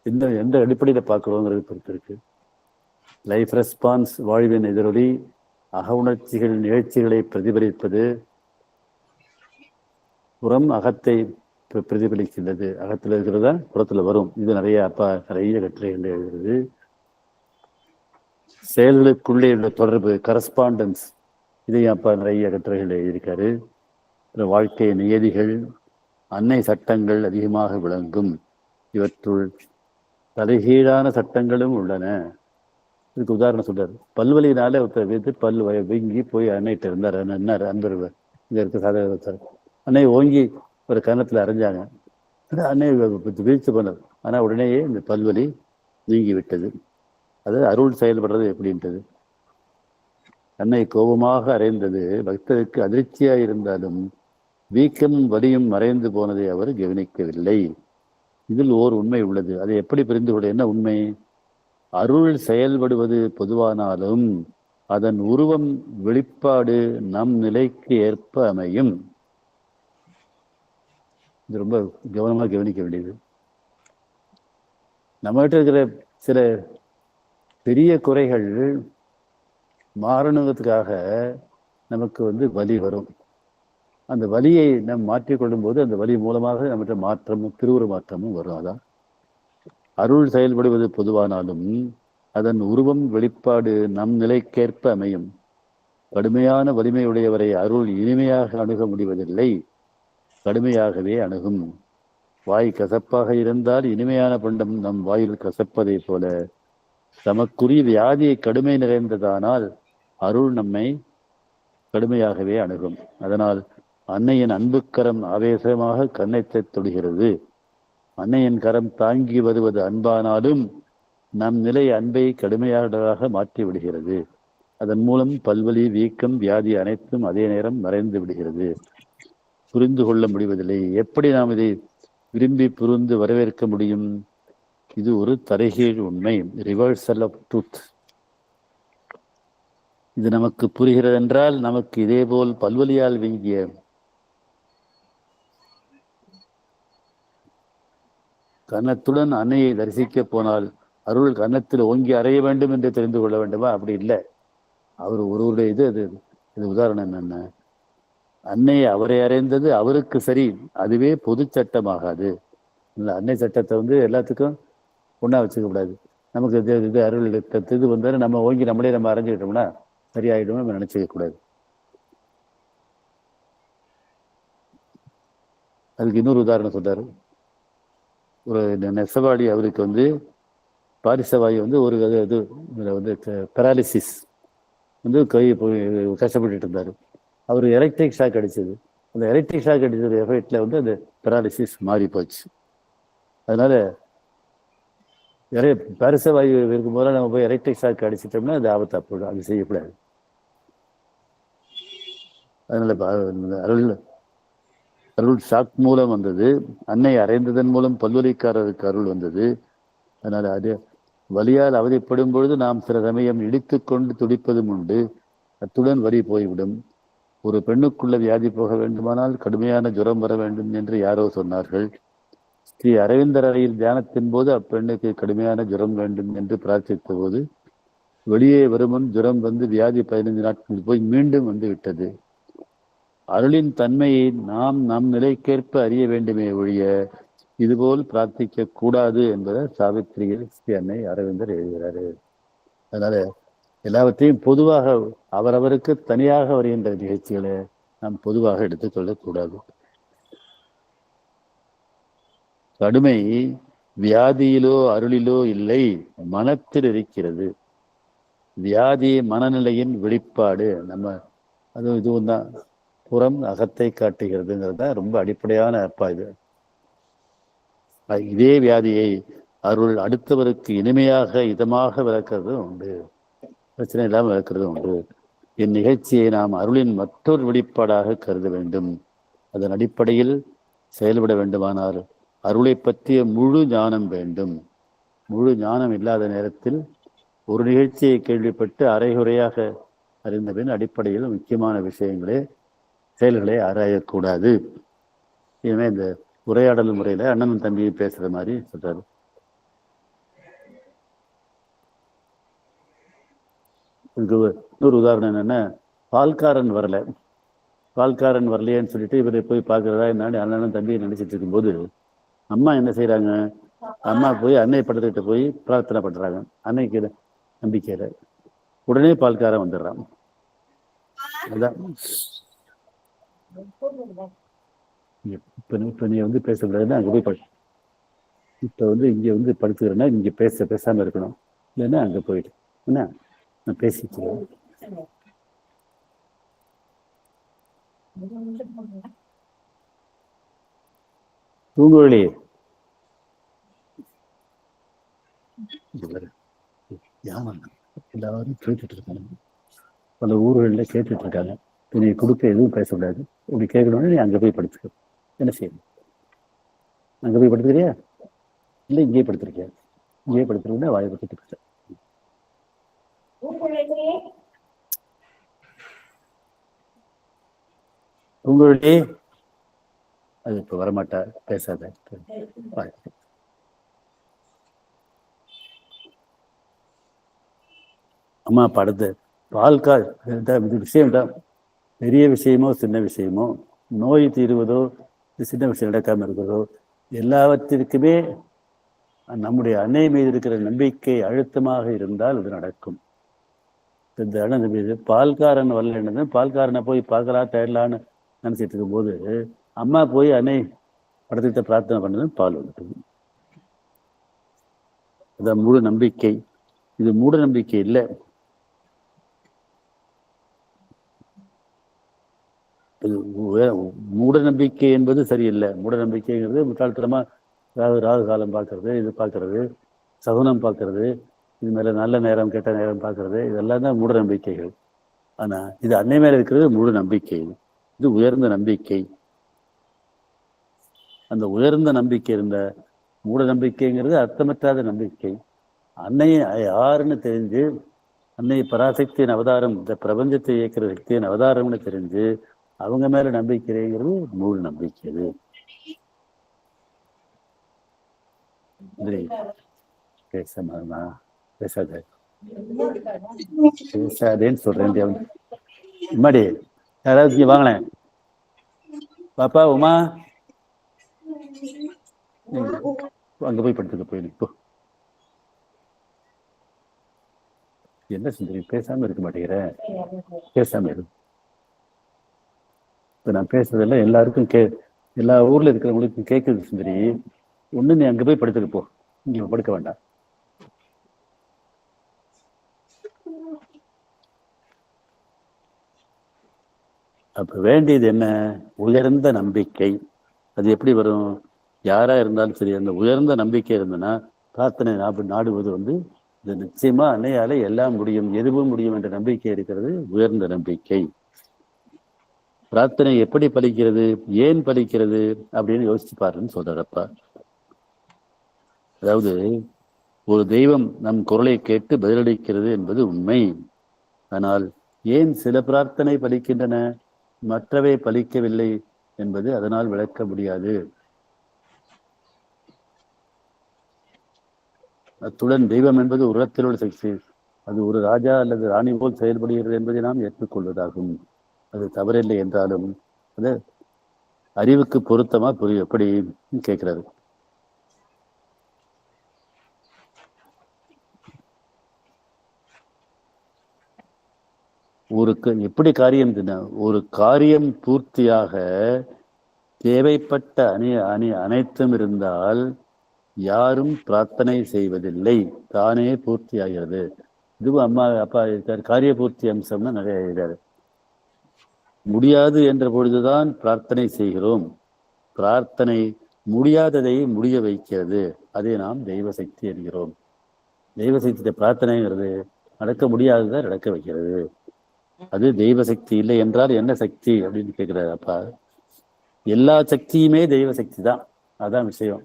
எந்த அடிப்படையில் பார்க்கிறோங்கிறது பொறுத்து இருக்கு. லைஃப் ரெஸ்பான்ஸ் வாழ்வின் எதிரொலி அக உணர்ச்சிகள் நிகழ்ச்சிகளை பிரதிபலிப்பது புறம் அகத்தை பிரதிபலிக்கின்றது. அகத்தில் இருக்கிறதா புறத்துல வரும். இது நிறைய கட்டுரைகள் எழுதுறது. செயல்களுக்குள்ளே உள்ள தொடர்பு கரஸ்பாண்டன்ஸ், இதையும் நிறைய கட்டுரைகள் எழுதியிருக்காரு. வாழ்க்கை நியதிகள் அன்னை சட்டங்கள் அதிகமாக விளங்கும். இவற்றுள் தலைகீழான சட்டங்களும் உள்ளன. இதுக்கு உதாரணம் சொல்றாரு. பல்வலியினால ஒருத்தர் வீட்டு பல் வீங்கி போய் அன்னைகிட்ட இருந்தார். என்னார் அன்பர் இங்க இருக்க சாதகத்தார் அன்னை ஓங்கி ஒரு கன்னத்துல அரைஞ்சாங்க. அன்னை வீழ்ச்சி பண்ணது. ஆனா உடனேயே இந்த பல்வலி நீங்கி விட்டது. அது அருள் செயல்படுறது எப்படின்றது. அன்னை கோபமாக அறைந்தது பக்தருக்கு அதிர்ச்சியா இருந்தாலும் வீக்கமும் வலியும் மறைந்து போனதை அவர் கவனிக்கவில்லை. இதில் ஓர் உண்மை உள்ளது. அதை எப்படி புரிந்து கொள்ள? என்ன உண்மை? அருள் செயல்படுவது பொதுவானாலும் அதன் உருவம் வெளிப்பாடு நம் நிலைக்கு ஏற்ப அமையும். இது ரொம்ப கவனமாக கவனிக்க வேண்டியது. நம்மகிட்ட இருக்கிற சில பெரிய குறைகள் மாறணுங்கிறதுக்காக நமக்கு வலி வரும். அந்த வலியை நாம் மாற்றிக்கொள்ளும் போது அந்த வலி மூலமாக நம்மகிட்ட மாற்றமும் திருவுரு மாற்றமும் வரும். அதான் அருள் செயல்படுவது பொதுவானாலும் அதன் உருவம் வெளிப்பாடு நம் நிலைக்கேற்ப அமையும். கடுமையான வலிமையுடையவரை அருள் இனிமையாக அணுக முடிவதில்லை, கடுமையாகவே அணுகும். வாய் கசப்பாக இருந்தால் இனிமையான பண்டம் நம் வாயில் கசப்பதை போல தமக்குரிய வியாதியை கடுமை நிறைந்ததானால் அருள் நம்மை கடுமையாகவே அணுகும். அதனால் அன்னையின் அன்புக்கரம் ஆவேசமாக கன்னத்தை தொடுகிறது. அன்னையின் கரம் தாங்கி வருவது அன்பானாலும் நம் நிலை அன்பை கடுமையானதாக மாற்றி விடுகிறது. அதன் மூலம் பல்வலி வீக்கம் வியாதி அனைத்தும் அதே நேரம் மறைந்து விடுகிறது. புரிந்து கொள்ள முடிவதில்லை. எப்படி நாம் இதை விரும்பி புரிந்து வரவேற்க முடியும்? இது ஒரு தலைகீழ் உண்மை, ரிவர்சல் ஆஃப் ட்ரூத். இது நமக்கு புரிகிறது என்றால் நமக்கு இதேபோல் பல்வலியால் வீங்கிய கன்னத்துடன் அன்னையை தரிசிக்க போனால் அருள் கன்னத்தில் ஓங்கி அறைய வேண்டும் என்று தெரிந்து கொள்ள வேண்டுமா? அப்படி இல்லை. அவர் ஒருவருடைய இது உதாரணம் என்னென்ன, அன்னையை அவரை அறைந்தது அவருக்கு சரி, அதுவே பொது சட்டமாகாது. இல்லை, அன்னை சட்டத்தை எல்லாத்துக்கும் ஒன்றா வச்சுக்க கூடாது. நமக்கு இது அருள் இது வந்தாலும் நம்ம ஓங்கி நம்மளே அரைஞ்சிக்கிட்டோம்னா சரியாயிடும் நம்ம நினைச்சுக்க கூடாது. அதுக்கு இன்னொரு உதாரணம் சொல்றாரு. ஒரு நெசவாடி, அவருக்கு பாரிசவாயி ஒரு இது பெராலிசிஸ் கை கஷ்டப்பட்டு இருந்தாரு. அவர் எலக்ட்ரிக் ஷாக் அடிச்சது. அந்த எலக்ட்ரிக் ஷாக் அடிச்சது எஃபெக்ட்ல அந்த பெராலிசிஸ் மாறி போச்சு. அதனால பாரிசவாயு இருக்கும் போது நம்ம போய் எலக்ட்ரிக் ஷாக் அடிச்சிட்டோம்னா அது ஆபத்தா போயிடும். அது செய்யக்கூடாது. அதனால அருள் ஷாக் மூலம் வந்தது. அன்னை அறைந்ததன் மூலம் பல்வலிக்காரருக்கு அருள் வந்தது. அதனால அது வலியால் அவதிப்படும் பொழுது நாம் சில சமயம் இடித்து கொண்டு துடிப்பதும் உண்டு. அத்துடன் வலி போய்விடும். ஒரு பெண்ணுக்குள்ள வியாதி போக வேண்டுமானால் கடுமையான ஜுரம் வர வேண்டும் என்று யாரோ சொன்னார்கள். ஸ்ரீ அரவிந்தர் அறையில் தியானத்தின் போது அப்பெண்ணுக்கு கடுமையான ஜுரம் வேண்டும் என்று பிரார்த்தித்த போது வெளியே வருமுன் ஜுரம் வந்து வியாதி 15 நாட்கள் போய் மீண்டும் வந்து விட்டது. அருளின் தன்மையை நாம் நம் நிலைக்கேற்ப அறிய வேண்டுமே ஒழிய இதுபோல் பிரார்த்திக்க கூடாது என்பதை சாவித்திரியில் ஸ்ரீ அன்னை அரவிந்தர் எழுதுகிறாரு. அதனால எல்லாவற்றையும் பொதுவாக அவரவருக்கு தனியாக வருகின்ற நிகழ்ச்சிகளை நாம் பொதுவாக எடுத்துக்கொள்ளக்கூடாது. கடுமை வியாதியிலோ அருளிலோ இல்லை, மனத்தில் இருக்கிறது. வியாதி மனநிலையின் வெளிப்பாடு. நம்ம அது இதுவும் தான் புறம் அகத்தை காட்டுகிறதுங்கிறது தான் ரொம்ப அடிப்படையான அப்பா இது. இதே வியாதியை அருள் அடுத்தவருக்கு இனிமையாக இதமாக விளக்குறதும் உண்டு, பிரச்சனை இல்லாமல் விளக்குறதும் உண்டு. இந்நிகழ்ச்சியை நாம் அருளின் மற்றொரு வெளிப்பாடாக கருத வேண்டும். அதன் அடிப்படையில் செயல்பட வேண்டுமானால் அருளை பற்றிய முழு ஞானம் வேண்டும். முழு ஞானம் இல்லாத நேரத்தில் ஒரு நிகழ்ச்சியை கேள்விப்பட்டு அரைகுறையாக அறிந்தபின் அடிப்படையில் முக்கியமான விஷயங்களே செயல்களை ஆராயக்கூடாது. இனிமே இந்த உரையாடல் முறையில அண்ணனும் தம்பியும் பேசுற மாதிரி சொல்றாரு. இன்னொரு உதாரணம் என்னன்னா, பால்காரன் வரலையேன்னு சொல்லிட்டு இவரை போய் பார்க்கறதா என்னான்னு அண்ணனும் தம்பியை நினைச்சிட்டு இருக்கும்போது அம்மா என்ன செய்யறாங்க, அம்மா போய் அன்னை படத்துக்கிட்ட போய் பிரார்த்தனை பண்றாங்க. அன்னைக்கு நம்பிக்கையில உடனே பால்காரன் வந்துடுறான். அதான் இப்ப நீ வந்து பேசக்கூடாதுன்னா அங்க போய் இப்ப வந்து இங்க வந்து படுத்துக்கிறேன்னா இங்க பேசாம இருக்கணும், இல்லைன்னா அங்க போயிட்டு என்ன நான் பேசிட்டு தூங்குவழி எல்லாரும் கேட்டுட்டு இருக்காங்க, பல ஊர்களில் கேட்டுட்டு இருக்காங்க. நீ கொடுக்க எதுவும் பேசக்கூடாது. இப்படி கேட்கணும்னு நீ அங்கே போய் படுத்துக்க. என்ன செய்யணும்? அங்கே போய் படுத்துக்கிறியா இல்லை இங்கேயே படுத்துருக்கியா? இங்கேயே படுத்துருக்கா வாயை படுத்துட்டு உங்களுடைய அது இப்ப வரமாட்டா, பேசாத. அம்மா படுத்து பால்கால் விஷயம் தான். பெரிய விஷயமோ சின்ன விஷயமோ, நோய் தீருவதோ சின்ன விஷயம் நடக்காம இருக்கிறதோ, எல்லாவற்றிற்குமே நம்முடைய அன்னை மீது இருக்கிற நம்பிக்கை அழுத்தமாக இருந்தால் அது நடக்கும். இந்த பால்காரன் வரலன்னு பால்காரனை போய் பார்க்கலாம் தேடலான்னு நினைச்சிட்டு இருக்கும் போது அம்மா போய் அன்னை படத்திட்ட பிரார்த்தனை பண்ணது பால் வந்துட்டு. அதான் மூட நம்பிக்கை. இது மூட நம்பிக்கை இல்லை. மூட நம்பிக்கை என்பது சரியில்லை. மூட நம்பிக்கைங்கிறது முட்டாள்தனமா ராகு காலம் பார்க்கறது, இது பார்க்கறது, சகுனம் பார்க்கறது, இது மேல நல்ல நேரம் கெட்ட நேரம் பார்க்கறது, இதெல்லாம் தான் மூட நம்பிக்கைகள். ஆனா இது அன்னை மேல இருக்கிறது மூட நம்பிக்கை. இது உயர்ந்த நம்பிக்கை. அந்த உயர்ந்த நம்பிக்கை இருந்த மூட நம்பிக்கைங்கிறது அர்த்தமற்றாத நம்பிக்கை. அன்னையை யாருன்னு தெரிஞ்சு, அன்னை பராசக்தியின் அவதாரம், இந்த பிரபஞ்சத்தை இயக்கிற சக்தியின் அவதாரம்னு தெரிஞ்சு அவங்க மேல நம்பிக்கைங்கிறது மூட நம்பிக்கை. பேசாதேன்னு சொல்றேன். மடி யாராவது வாங்கினேன் பாப்பா உமா அங்க போய் படுத்துக்க போய் இப்போ என்ன சுந்தரி பேசாம இருக்க மாட்டேங்கிற? பேசாம இரு. இப்ப நான் பேசுறதெல்லாம் எல்லாருக்கும் எல்லா ஊர்ல இருக்கிறவங்களுக்கும் கேட்குது சுந்தரி. ஒண்ணு நீ அங்க போய் படுத்துக்க போ, இங்க படுக்க வேண்டாம். அப்ப வேண்டியது என்ன? உயர்ந்த நம்பிக்கை. அது எப்படி வரும்? யாரா இருந்தாலும் சரி, அந்த உயர்ந்த நம்பிக்கை இருந்ததுன்னா பிரார்த்தனை நாடுவது வந்து இது நிச்சயமா அன்னையால எல்லாம் முடியும், எதுவும் முடியும் என்ற நம்பிக்கை இருக்கிறது உயர்ந்த நம்பிக்கை. பிரார்த்தனை எப்படி பலிக்கிறது, ஏன் பலிக்கிறது அப்படின்னு யோசிச்சு பாருன்னு சொல்றப்பா. அதாவது ஒரு தெய்வம் நம் குரலை கேட்டு பதிலளிக்கிறது என்பது உண்மை. ஆனால் ஏன் சில பிரார்த்தனை பலிக்கின்றன, மற்றவை பலிக்கவில்லை என்பது அதனால் விளக்க முடியாது. அத்துடன் தெய்வம் என்பது ஒரு இடத்தில் உள்ள சக்தி. அது ஒரு ராஜா அல்லது ராணி போல் செயல்படுகிறது என்பதை நாம் ஏற்றுக்கொள்வதாகும். அது தவறில்லை என்றாலும் அது அறிவுக்கு பொருத்தமா புரியும் எப்படி கேட்கிறாரு. எப்படி காரியம் ஒரு காரியம் பூர்த்தியாக தேவைப்பட்ட அனைத்தும் இருந்தால் யாரும் பிரார்த்தனை செய்வதில்லை, தானே பூர்த்தியாகிறது. இதுவும் அம்மா அப்பா இருக்காரு. காரிய பூர்த்தி அம்சம்னா நிறைய எழுதாரு. முடியாது என்ற பொழுதுதான் பிரார்த்தனை செய்கிறோம். பிரார்த்தனை முடியாததை முடிய வைக்கிறது. அதை நாம் தெய்வ சக்தி என்கிறோம். தெய்வ சக்தி பிரார்த்தனைங்கிறது நடக்க முடியாததை நடக்க வைக்கிறது. அது தெய்வ சக்தி. இல்லை என்றால் என்ன சக்தி அப்படின்னு கேட்கிறாரு அப்பா. எல்லா சக்தியுமே தெய்வ சக்தி தான். அதான் விஷயம்.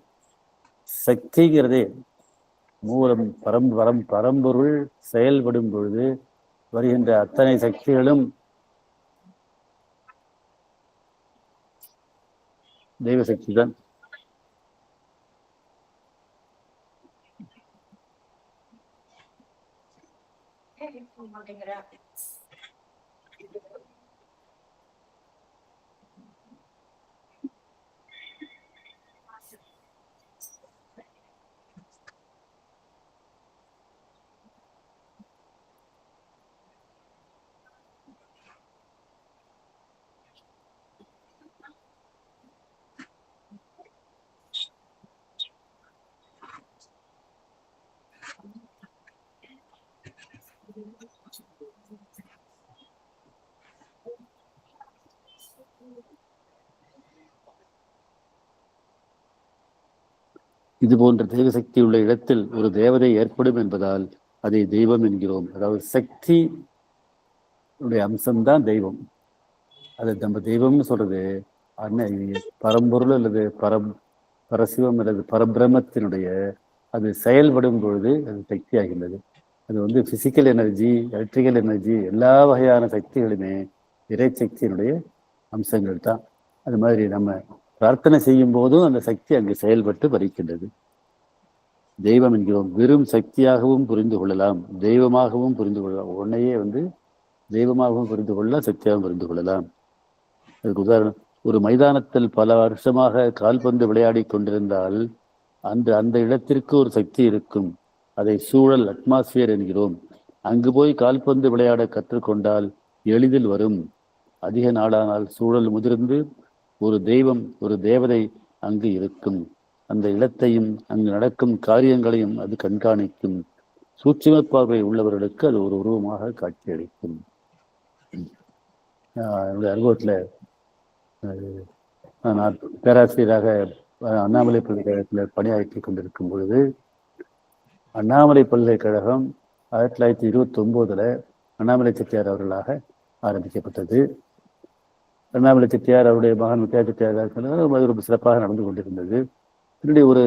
சக்திங்கிறதே மூலம் பரம்பொருள் செயல்படும் பொழுது வருகின்ற அத்தனை சக்திகளும் தெய்வ சக்தி தான். இது போன்ற தெய்வ சக்தி உள்ள இடத்தில் ஒரு தேவதை ஏற்படும் என்பதால் அதை தெய்வம் என்கிறோம். அதாவது சக்தி அம்சம்தான் தெய்வம். அது நம்ம தெய்வம்னு சொல்றது பரம்பொருள் அல்லது பரசிவம் அல்லது பரபிரமத்தினுடைய அது செயல்படும் பொழுது அது சக்தி ஆகின்றது. அது பிசிக்கல் எனர்ஜி, எலக்ட்ரிக்கல் எனர்ஜி, எல்லா வகையான சக்திகளுமே இறை சக்தியினுடைய அம்சங்கள் தான். அது மாதிரி நம்ம பிரார்த்தனை செய்யும் போதும் அந்த சக்தி அங்கு செயல்பட்டு பறிக்கின்றது. தெய்வம் என்கிறோம். வெறும் சக்தியாகவும் புரிந்து கொள்ளலாம், தெய்வமாகவும் புரிந்து கொள்ளலாம். உன்னையே தெய்வமாகவும் புரிந்து கொள்ளலாம், சக்தியாகவும் புரிந்து கொள்ளலாம். அதுக்கு உதாரணம், ஒரு மைதானத்தில் பல வருஷமாக கால்பந்து விளையாடி கொண்டிருந்தால் அந்த இடத்திற்கு ஒரு சக்தி இருக்கும். அதை சூழல், அட்மாஸ்பியர் என்கிறோம். அங்கு போய் கால்பந்து விளையாட கற்றுக்கொண்டால் எளிதில் வரும். அதிக நாளானால் சூழல் முதிர்ந்து ஒரு தெய்வம், ஒரு தேவதை அங்கு இருக்கும். அந்த இடத்தையும் அங்கு நடக்கும் காரியங்களையும் அது கண்காணிக்கும். சூட்சும பார்வை உள்ளவர்களுக்கு அது ஒரு உருவமாக காட்சியளிக்கும். என்னுடைய அனுபவத்தில் நான் பேராசிரியராக அண்ணாமலை பல்கலைக்கழகத்தில் பணியாற்றி கொண்டிருக்கும் பொழுது, அண்ணாமலை பல்கலைக்கழகம் 1929 அண்ணாமலை செட்டியார் அவர்களாக ஆரம்பிக்கப்பட்டது. அண்ணாமலை செட்டியார் அவருடைய மகன் முத்தியா செட்டியார் ரொம்ப சிறப்பாக நடந்து கொண்டிருந்தது. என்னுடைய ஒரு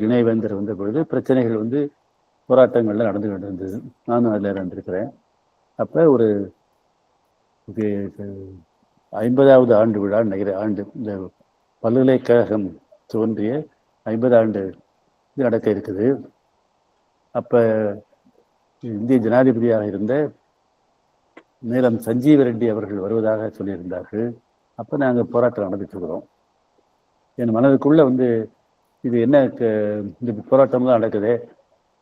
இணைவேந்தர் வந்த பொழுது பிரச்சனைகள் போராட்டங்கள்லாம் நடந்து கொண்டிருந்தது. நானும் அதில் இருந்திருக்கிறேன். அப்போ ஒரு 50வது ஆண்டு விழா ஆண்டு இந்த பல்கலைக்கழகம் தோன்றிய 50 ஆண்டு நடக்க இருக்குது. அப்போ இந்திய ஜனாதிபதியாக இருந்த மேலம் சஞ்சீவ ரெட்டி அவர்கள் வருவதாக சொல்லியிருந்தார்கள். அப்போ நாங்கள் போராட்டம் நடந்துட்டு இருக்கிறோம். என் மனதுக்குள்ள இது என்ன இந்த போராட்டம்லாம் நடக்குது,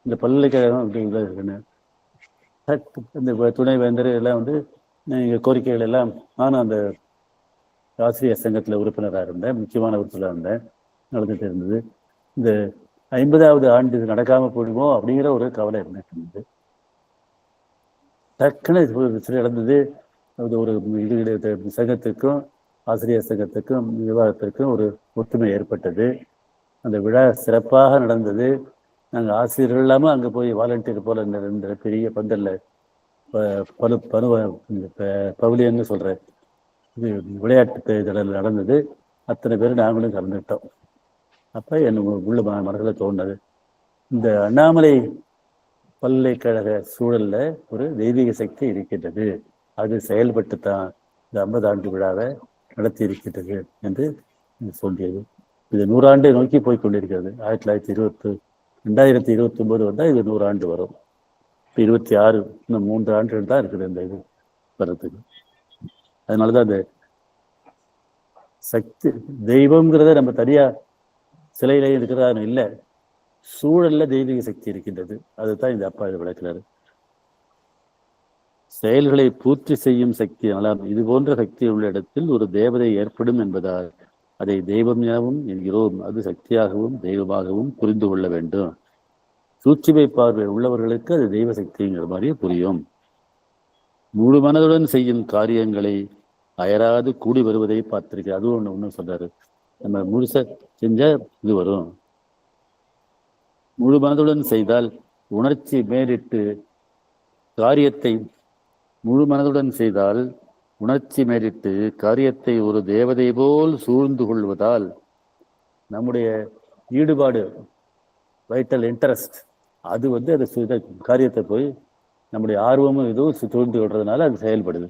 இந்த பல்கலைக்கழகம் அப்படிங்கிறது இருக்குன்னு இந்த துணைவேந்தர் எல்லாம் எங்கள் கோரிக்கைகள் எல்லாம், நானும் அந்த ஆசிரியர் சங்கத்தில் உறுப்பினராக இருந்தேன், முக்கியமான உறுப்பினராக இருந்தேன், நடந்துட்டு இருந்தது. இந்த 50வது ஆண்டு இது நடக்காமல் போயிடுமோ அப்படிங்கிற ஒரு கவலை இருந்துட்டு. டக்குன்னு நடந்தது. ஒரு சங்கத்திற்கும் ஆசிரியர் சங்கத்துக்கும் விவாதத்திற்கும் ஒரு ஒற்றுமை ஏற்பட்டது. அந்த விழா சிறப்பாக நடந்தது. நாங்கள் ஆசிரியர்கள் இல்லாமல் அங்கே போய் வாலண்டியர் போல இந்த பெரிய பந்தல்ல பவிலியன்னு சொல்கிறேன், இது விளையாட்டு திடல் நடந்தது. அத்தனை பேர் நாங்களும் கலந்துக்கிட்டோம். அப்போ உள்ள மனதில் தோணுது, இந்த அண்ணாமலை பல்கலைக்கழக சூழல்ல ஒரு தெய்வீக சக்தி இருக்கின்றது. அது செயல்பட்டு தான் இந்த 50 ஆண்டு விழாவை நடத்தி இருக்கின்றது என்று சொல்லியது. இது 100 ஆண்டை நோக்கி போய் கொண்டிருக்கிறது. 1929 2029 வந்தால் இது 100 ஆண்டு வரும். இப்போ 26, இன்னும் 3 ஆண்டுகள் தான் இருக்குது இந்த இது வர்றதுக்கு. அதனாலதான் அந்த சக்தி தெய்வம்ங்கிறத நம்ம தனியா சிலையில இருக்கிறதா இல்லை, சூழல்ல தெய்வீக சக்தி இருக்கின்றது. அதுதான் இந்த அப்பா இது விளக்குறாரு. செயல்களை பூர்த்தி செய்யும் சக்தி. இது போன்ற சக்தி உள்ள இடத்தில் ஒரு தேவதை ஏற்படும் என்பதால் அதை தெய்வம் எனவும் என்கிறோம். அது சக்தியாகவும் தெய்வமாகவும் புரிந்து கொள்ள வேண்டும். சூட்சுமை பார்வை உள்ளவர்களுக்கு அது தெய்வ சக்திங்கிற மாதிரியே புரியும். முழு மனதுடன் செய்யும் காரியங்களை அயராது கூடி வருவதை பார்த்திருக்கேன். அதுவும் ஒண்ணு சொல்றாரு, நம்ம முழுச செஞ்சா இது வரும். முழு மனதுடன் செய்தால் உணர்ச்சி மேலிட்டு காரியத்தை முழு மனதுடன் செய்தால் உணர்ச்சி மேலிட்டு காரியத்தை ஒரு தேவதை போல் சூழ்ந்து கொள்வதால் நம்முடைய ஈடுபாடு, வைட்டல் இன்ட்ரெஸ்ட், அது அது காரியத்தை போய் நம்முடைய ஆர்வமும் இதுவும் சூழ்ந்து கொள்றதுனால அது செயல்படுது.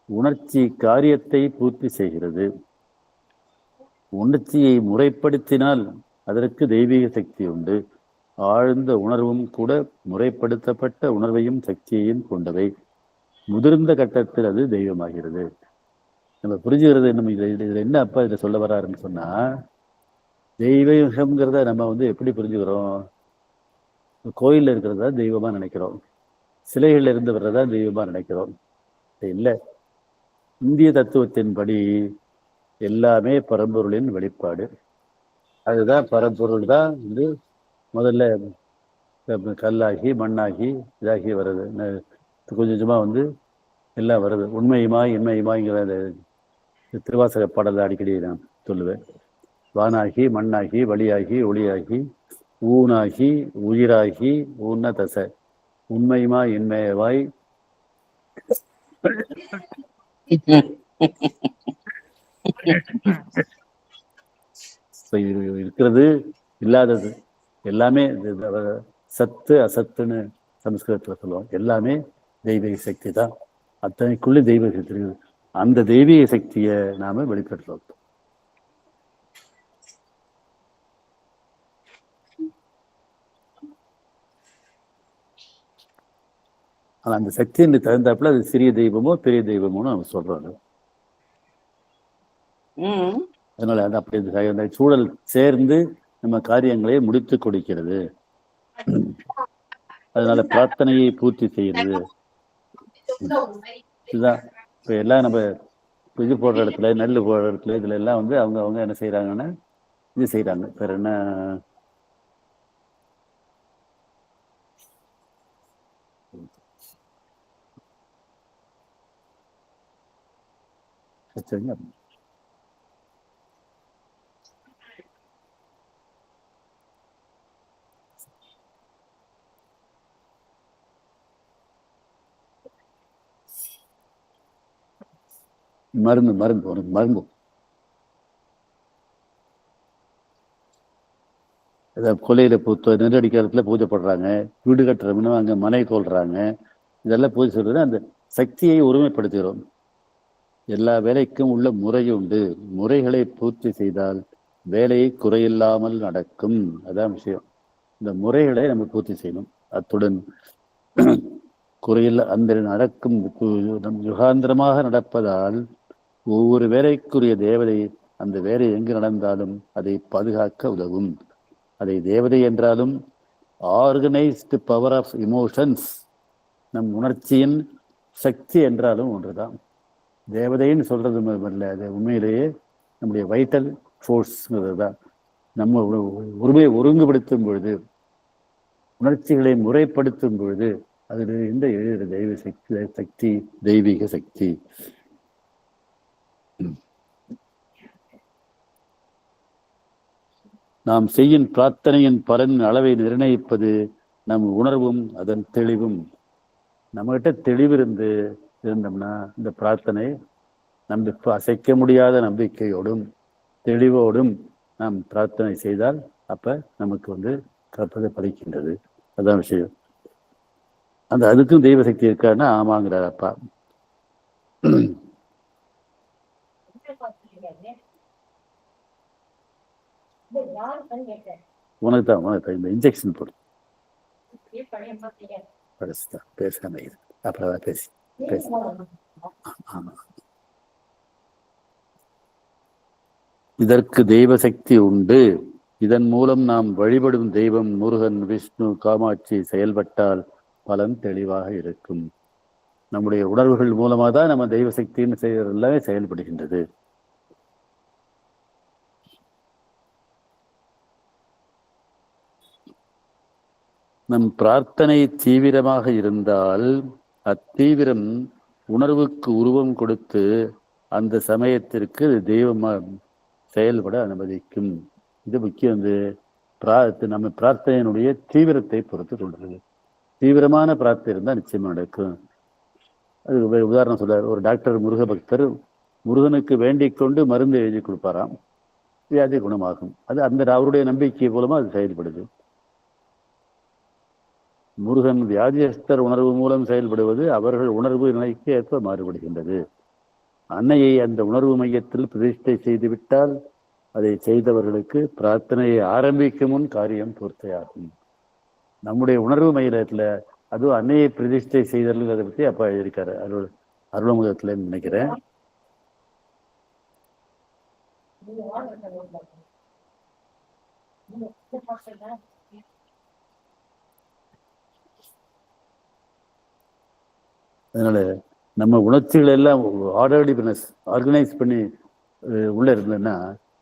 உணர்ச்சி காரியத்தை பூர்த்தி செய்கிறது. உணர்ச்சியை முறைப்படுத்தினால் அதற்கு தெய்வீக சக்தி உண்டு. ஆழ்ந்த உணர்வும் கூட முறைப்படுத்தப்பட்ட உணர்வையும் சக்தியையும் கொண்டவை. முதிர்ந்த கட்டத்தில் அது தெய்வமாகிறது. நம்ம புரிஞ்சுக்கிறது நம்ம இதுல என்ன அப்பா இதை சொல்ல வர்றாருன்னு சொன்னா, தெய்வீகம்ங்கிறத நம்ம எப்படி புரிஞ்சுக்கிறோம்? கோயில்ல இருக்கிறதா தெய்வமா நினைக்கிறோம், சிலைகள்ல இருந்து வர்றதா தெய்வமா நினைக்கிறோம். இல்லை, இந்திய தத்துவத்தின்படி எல்லாமே பரம்பொருளின் வெளிப்பாடு. அதுதான் பரம்பொருள் தான் முதல்ல கல்லாகி மண்ணாகி இதாகி வருது. கொஞ்சம் கொஞ்சமா எல்லாம் வருது. உண்மையுமாய் இன்மையுமாய்ங்கிற திருவாசக பாடலை அடிக்கடி நான் சொல்லுவேன். வானாகி மண்ணாகி வழியாகி ஒளியாகி ஊனாகி உயிராகி ஊன தசை உண்மையுமாய் இன்மையவாய் இருக்கிறது இல்லாதது எல்லாமே சத்து அசத்துன்னு சமஸ்கிருதத்துல சொல்லுவோம். எல்லாமே தெய்வீக சக்தி தான். அத்தனைக்குள்ளே தெய்வீக சக்தி இருக்குது. அந்த தெய்வீக சக்தியை நாம வெளிப்படுத்துறோம். ஆனா அந்த சக்தின்னு தகுந்தாப்புல அது சிறிய தெய்வமோ பெரிய தெய்வமோ நம்ம சொல்றாங்க. அதனால அது அப்படி அந்த சூழல் சேர்ந்து நம்ம காரியங்களை முடித்து கொடுக்கிறது. அதனால பிரார்த்தனையை பூர்த்தி செய்யறது. இதுதான் இப்ப எல்லாம் நம்ம இது போடுற இடத்துல, நெல் போடுற இடத்துல, இதுல எல்லாம் அவங்க என்ன செய்யறாங்கன்னா இது செய்யறாங்க. வேற என்ன மருந்து மருந்து மருந்து கொலையில நெருக்கடிக்கிறதுல பூஜை போடுறாங்க, வீடு கட்டுறோம்னு அங்க மனை கொள்றாங்க. இதெல்லாம் பூஜை சொல்றது அந்த சக்தியை ஒருமைப்படுத்துகிறோம். எல்லா வேலைக்கும் உள்ள முறை உண்டு. முறைகளை பூர்த்தி செய்தால் வேலையை குறையில்லாமல் நடக்கும். அதான் விஷயம். இந்த முறைகளை நம்ம பூர்த்தி செய்யணும். அத்துடன் குறையில் அந்த நடக்கும் யுகாந்திரமாக நடப்பதால் ஒவ்வொரு வேலைக்குரிய தேவதை அந்த வேலை எங்கு நடந்தாலும் அதை பாதுகாக்க உதவும். அதை தேவதை என்றாலும் ஆர்கனைஸ்டு பவர் ஆஃப் இமோஷன்ஸ், நம் உணர்ச்சியின் சக்தி என்றாலும் ஒன்றுதான். தேவதைன்னு சொல்றது இல்லை, அது உண்மையிலேயே நம்முடைய வைட்டல் ஃபோர்ஸ்ங்கிறது தான். நம்ம உரிமையை ஒருங்குபடுத்தும் பொழுது, உணர்ச்சிகளை முறைப்படுத்தும் பொழுது அதில் இந்த எழுதுகிற தெய்வ சக்தி தெய்வீக சக்தி. நாம் செய்யும் பிரார்த்தனையின் பலன் அளவை நிர்ணயிப்பது நம் உணர்வும் அதன் தெளிவும். நம்மகிட்ட தெளிவு இருந்தோம்னா இந்த பிரார்த்தனை அசைக்க முடியாத நம்பிக்கையோடும் தெளிவோடும் நாம் பிரார்த்தனை செய்தால் அப்ப நமக்கு கற்பதை படைக்கின்றது. அதான் விஷயம். அதுக்கும் தெய்வ சக்தி இருக்காருன்னா ஆமாங்கிறார் அப்பா. உனக்கு தான் இந்த இன்ஜெக்ஷன் போடு. பேசாம இரு, அப்புறம் பேசி பேச. ஆமா, இதற்கு தெய்வ சக்தி உண்டு. இதன் மூலம் நாம் வழிபடும் தெய்வம் முருகன், விஷ்ணு, காமாட்சி செயல்பட்டால் பலன் தெளிவாக இருக்கும். நம்முடைய உணர்வுகள் மூலமாக தான் நம்ம தெய்வ சக்தின்னு எல்லாமே செயல்படுகின்றது. நம் பிரார்த்தனை தீவிரமாக இருந்தால் அத்தீவிரம் உணர்வுக்கு உருவம் கொடுத்து அந்த சமயத்திற்கு தெய்வமாக செயல்பட அனுமதிக்கும். இது முக்கியம். நம்ம பிரார்த்தனையினுடைய தீவிரத்தை பொறுத்து கொள்றது. தீவிரமான பிரார்த்தனை இருந்தால் நிச்சயமா நடக்கும். அது உதாரணம் சொல்றாரு, ஒரு டாக்டர் முருக பக்தர் முருகனுக்கு வேண்டிக் கொண்டு மருந்து எழுதி கொடுப்பாராம், வியாதி குணமாகும். அது அவருடைய நம்பிக்கை மூலமா அது செயல்படுது. முருகன் வியாதியஸ்தர் உணர்வு மூலம் செயல்படுவது அவர்கள் உணர்வு நிலைக்கு ஏற்ப மாறுபடுகின்றது. அன்னையை அந்த உணர்வு மையத்தில் பிரதிஷ்டை செய்துவிட்டால் அதை செய்தவர்களுக்கு பிரார்த்தனையை ஆரம்பிக்கும் முன் காரியம் பூர்த்தியாகும். நம்முடைய உணர்வு மையத்துல அதுவும் அன்னையை பிரதிஷ்டை செய்தவர்கள் அதை பற்றி அப்பா எழுதியிருக்காரு அருளமுகத்துல நினைக்கிறேன். அதனால நம்ம உணர்ச்சிகள் எல்லாம் ஆர்கனைஸ் பண்ணி உள்ள இருந்ததுன்னா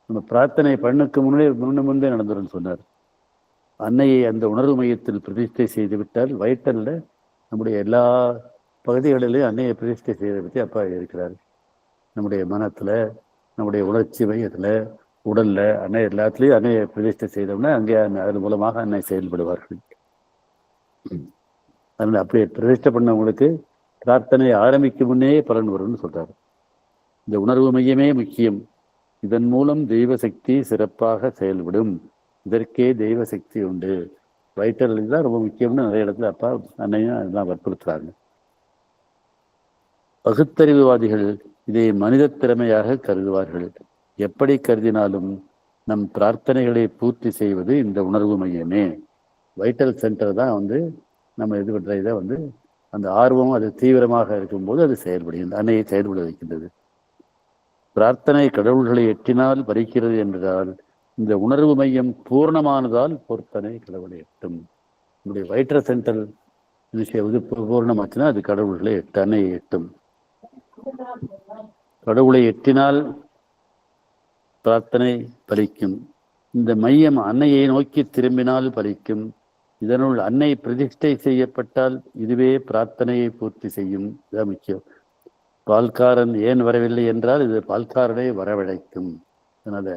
நம்ம பிரார்த்தனை பண்ணுக்கு முன்னே நடந்துரும் சொன்னார். அன்னையை அந்த உணர்வு மையத்தில் பிரதிஷ்டை செய்து விட்டால் வைட்டல்ல நம்முடைய எல்லா பகுதிகளிலையும் அன்னையை பிரதிஷ்டை செய்வதை பற்றி அப்பா இருக்கிறார். நம்முடைய மனத்துல, நம்முடைய உணர்ச்சி மையத்துல, உடல்ல, அன்னை எல்லாத்துலேயும் அன்னையை பிரதிஷ்டை செய்தோம்னா அங்கே அதன் மூலமாக அன்னை செயல்படுவார்கள். அதனால அப்படியே பிரதிஷ்டை பண்ணவங்களுக்கு பிரார்த்தனை ஆரம்பிக்கும் முன்னே பலன் வரும்னு சொல்றாரு. இந்த உணர்வு மையமே முக்கியம். இதன் மூலம் தெய்வ சக்தி சிறப்பாக செயல்படும். இதற்கே தெய்வ சக்தி உண்டு. வைட்டல் தான் ரொம்ப முக்கியம்னு நிறைய இடத்துல அப்பா அன்னையும் அதெல்லாம் வற்புறுத்துறாங்க. பகுத்தறிவுவாதிகள் இதை மனித திறமையாக கருதுவார்கள். எப்படி கருதினாலும் நம் பிரார்த்தனைகளை பூர்த்தி செய்வது இந்த உணர்வு மையமே. வைட்டல் சென்டர் தான் நம்ம இது பண்ற இதை அந்த ஆர்வம் அது தீவிரமாக இருக்கும்போது அது செயல்படுகின்றது, அன்னையை செயல்பட வைக்கின்றது. பிரார்த்தனை கடவுள்களை எட்டினால் பறிக்கிறது என்றால் இந்த உணர்வு மையம் பூர்ணமானதால் பொருத்தனை கடவுளை எட்டும். நம்முடைய வைட்டல் சென்டர் விஷயம் பூர்ணமாச்சுன்னா அது கடவுள்களை அன்னையை எட்டும். கடவுளை எட்டினால் பிரார்த்தனை பலிக்கும். இந்த மையம் அன்னையை நோக்கி திரும்பினால் பலிக்கும். இதனுள் அன்னை பிரதிஷ்டை செய்யப்பட்டால் இதுவே பிரார்த்தனையை பூர்த்தி செய்யும். இதுதான் முக்கியம். பால்காரன் ஏன் வரவில்லை என்றால் இது பால்காரனை வரவழைக்கும். அதனால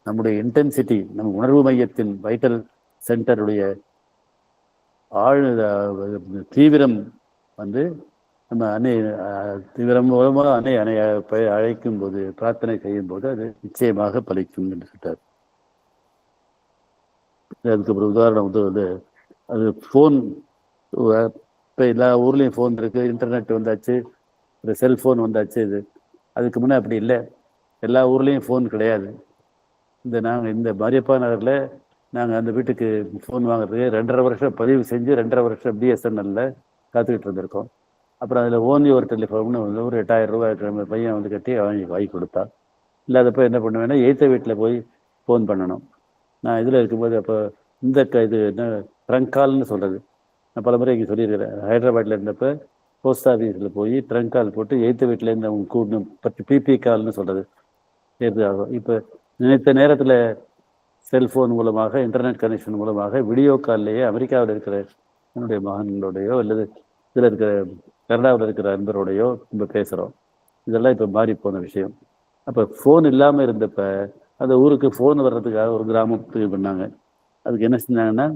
நம்முடைய இன்டென்சிட்டி, நம்ம உணர்வு மையத்தின் வைட்டல் சென்டருடைய தீவிரம் நம்ம அன்னை தீவிரம் மூலமாக அன்னை அழைக்கும் போது, பிரார்த்தனை செய்யும் போது அது நிச்சயமாக பலிக்கும் என்று சொல்றார். அதுக்கப்புறம் உதாரணம் அது ஃபோன். இப்போ எல்லா ஊர்லேயும் ஃபோன் இருக்கு, இன்டர்நெட் வந்தாச்சு, ஒரு செல்ஃபோன் வந்தாச்சு. அதுக்கு முன்னே அப்படி இல்லை. எல்லா ஊர்லேயும் ஃபோன் கிடையாது. நாங்கள் இந்த மாரியப்பா நகரில் நாங்கள் அந்த வீட்டுக்கு ஃபோன் வாங்குறதுக்கு 2.5 வருஷம் பதிவு செஞ்சு 2.5 வருஷம் பிஎஸ்என்எல்ல காத்துக்கிட்டு இருந்திருக்கோம். அப்புறம் அதில் ஓன்லி ஒரு டெலிஃபோன் ஒரு 8000 ரூபாய் பையன் கட்டி வாங்கி கொடுத்தா. இல்லாதப்போ என்ன பண்ணுவேன்னா எய்த்த வீட்டில் போய் ஃபோன் பண்ணணும். நான் இதில் இருக்கும்போது அப்போ இது என்ன ட்ரங்கால்னு சொல்கிறது நான் பல முறை இங்கே சொல்லியிருக்கிறேன். ஹைதராபாத்தில் இருந்தப்போ போஸ்ட் ஆஃபீஸில் போய் ட்ரங்கால் போட்டு எய்த்த வீட்டிலேருந்து அவங்க கூடணும் பிபி கால்னு சொல்கிறது சேர்த்து ஆகும். இப்போ நினைத்த நேரத்தில் செல்ஃபோன் மூலமாக, இன்டர்நெட் கனெக்ஷன் மூலமாக, வீடியோ கால்லையே அமெரிக்காவில் இருக்கிற என்னுடைய மகன்களோடையோ அல்லது இதில் இருக்கிற கனடாவில் இருக்கிற அன்பரோடையோ நம்ம பேசுகிறோம். இதெல்லாம் இப்போ மாறி போன விஷயம். அப்போ ஃபோன் இல்லாமல் இருந்தப்ப அந்த ஊருக்கு ஃபோன் வர்றதுக்காக ஒரு கிராமத்துக்கு பண்ணாங்க. அதுக்கு என்ன செஞ்சாங்கன்னா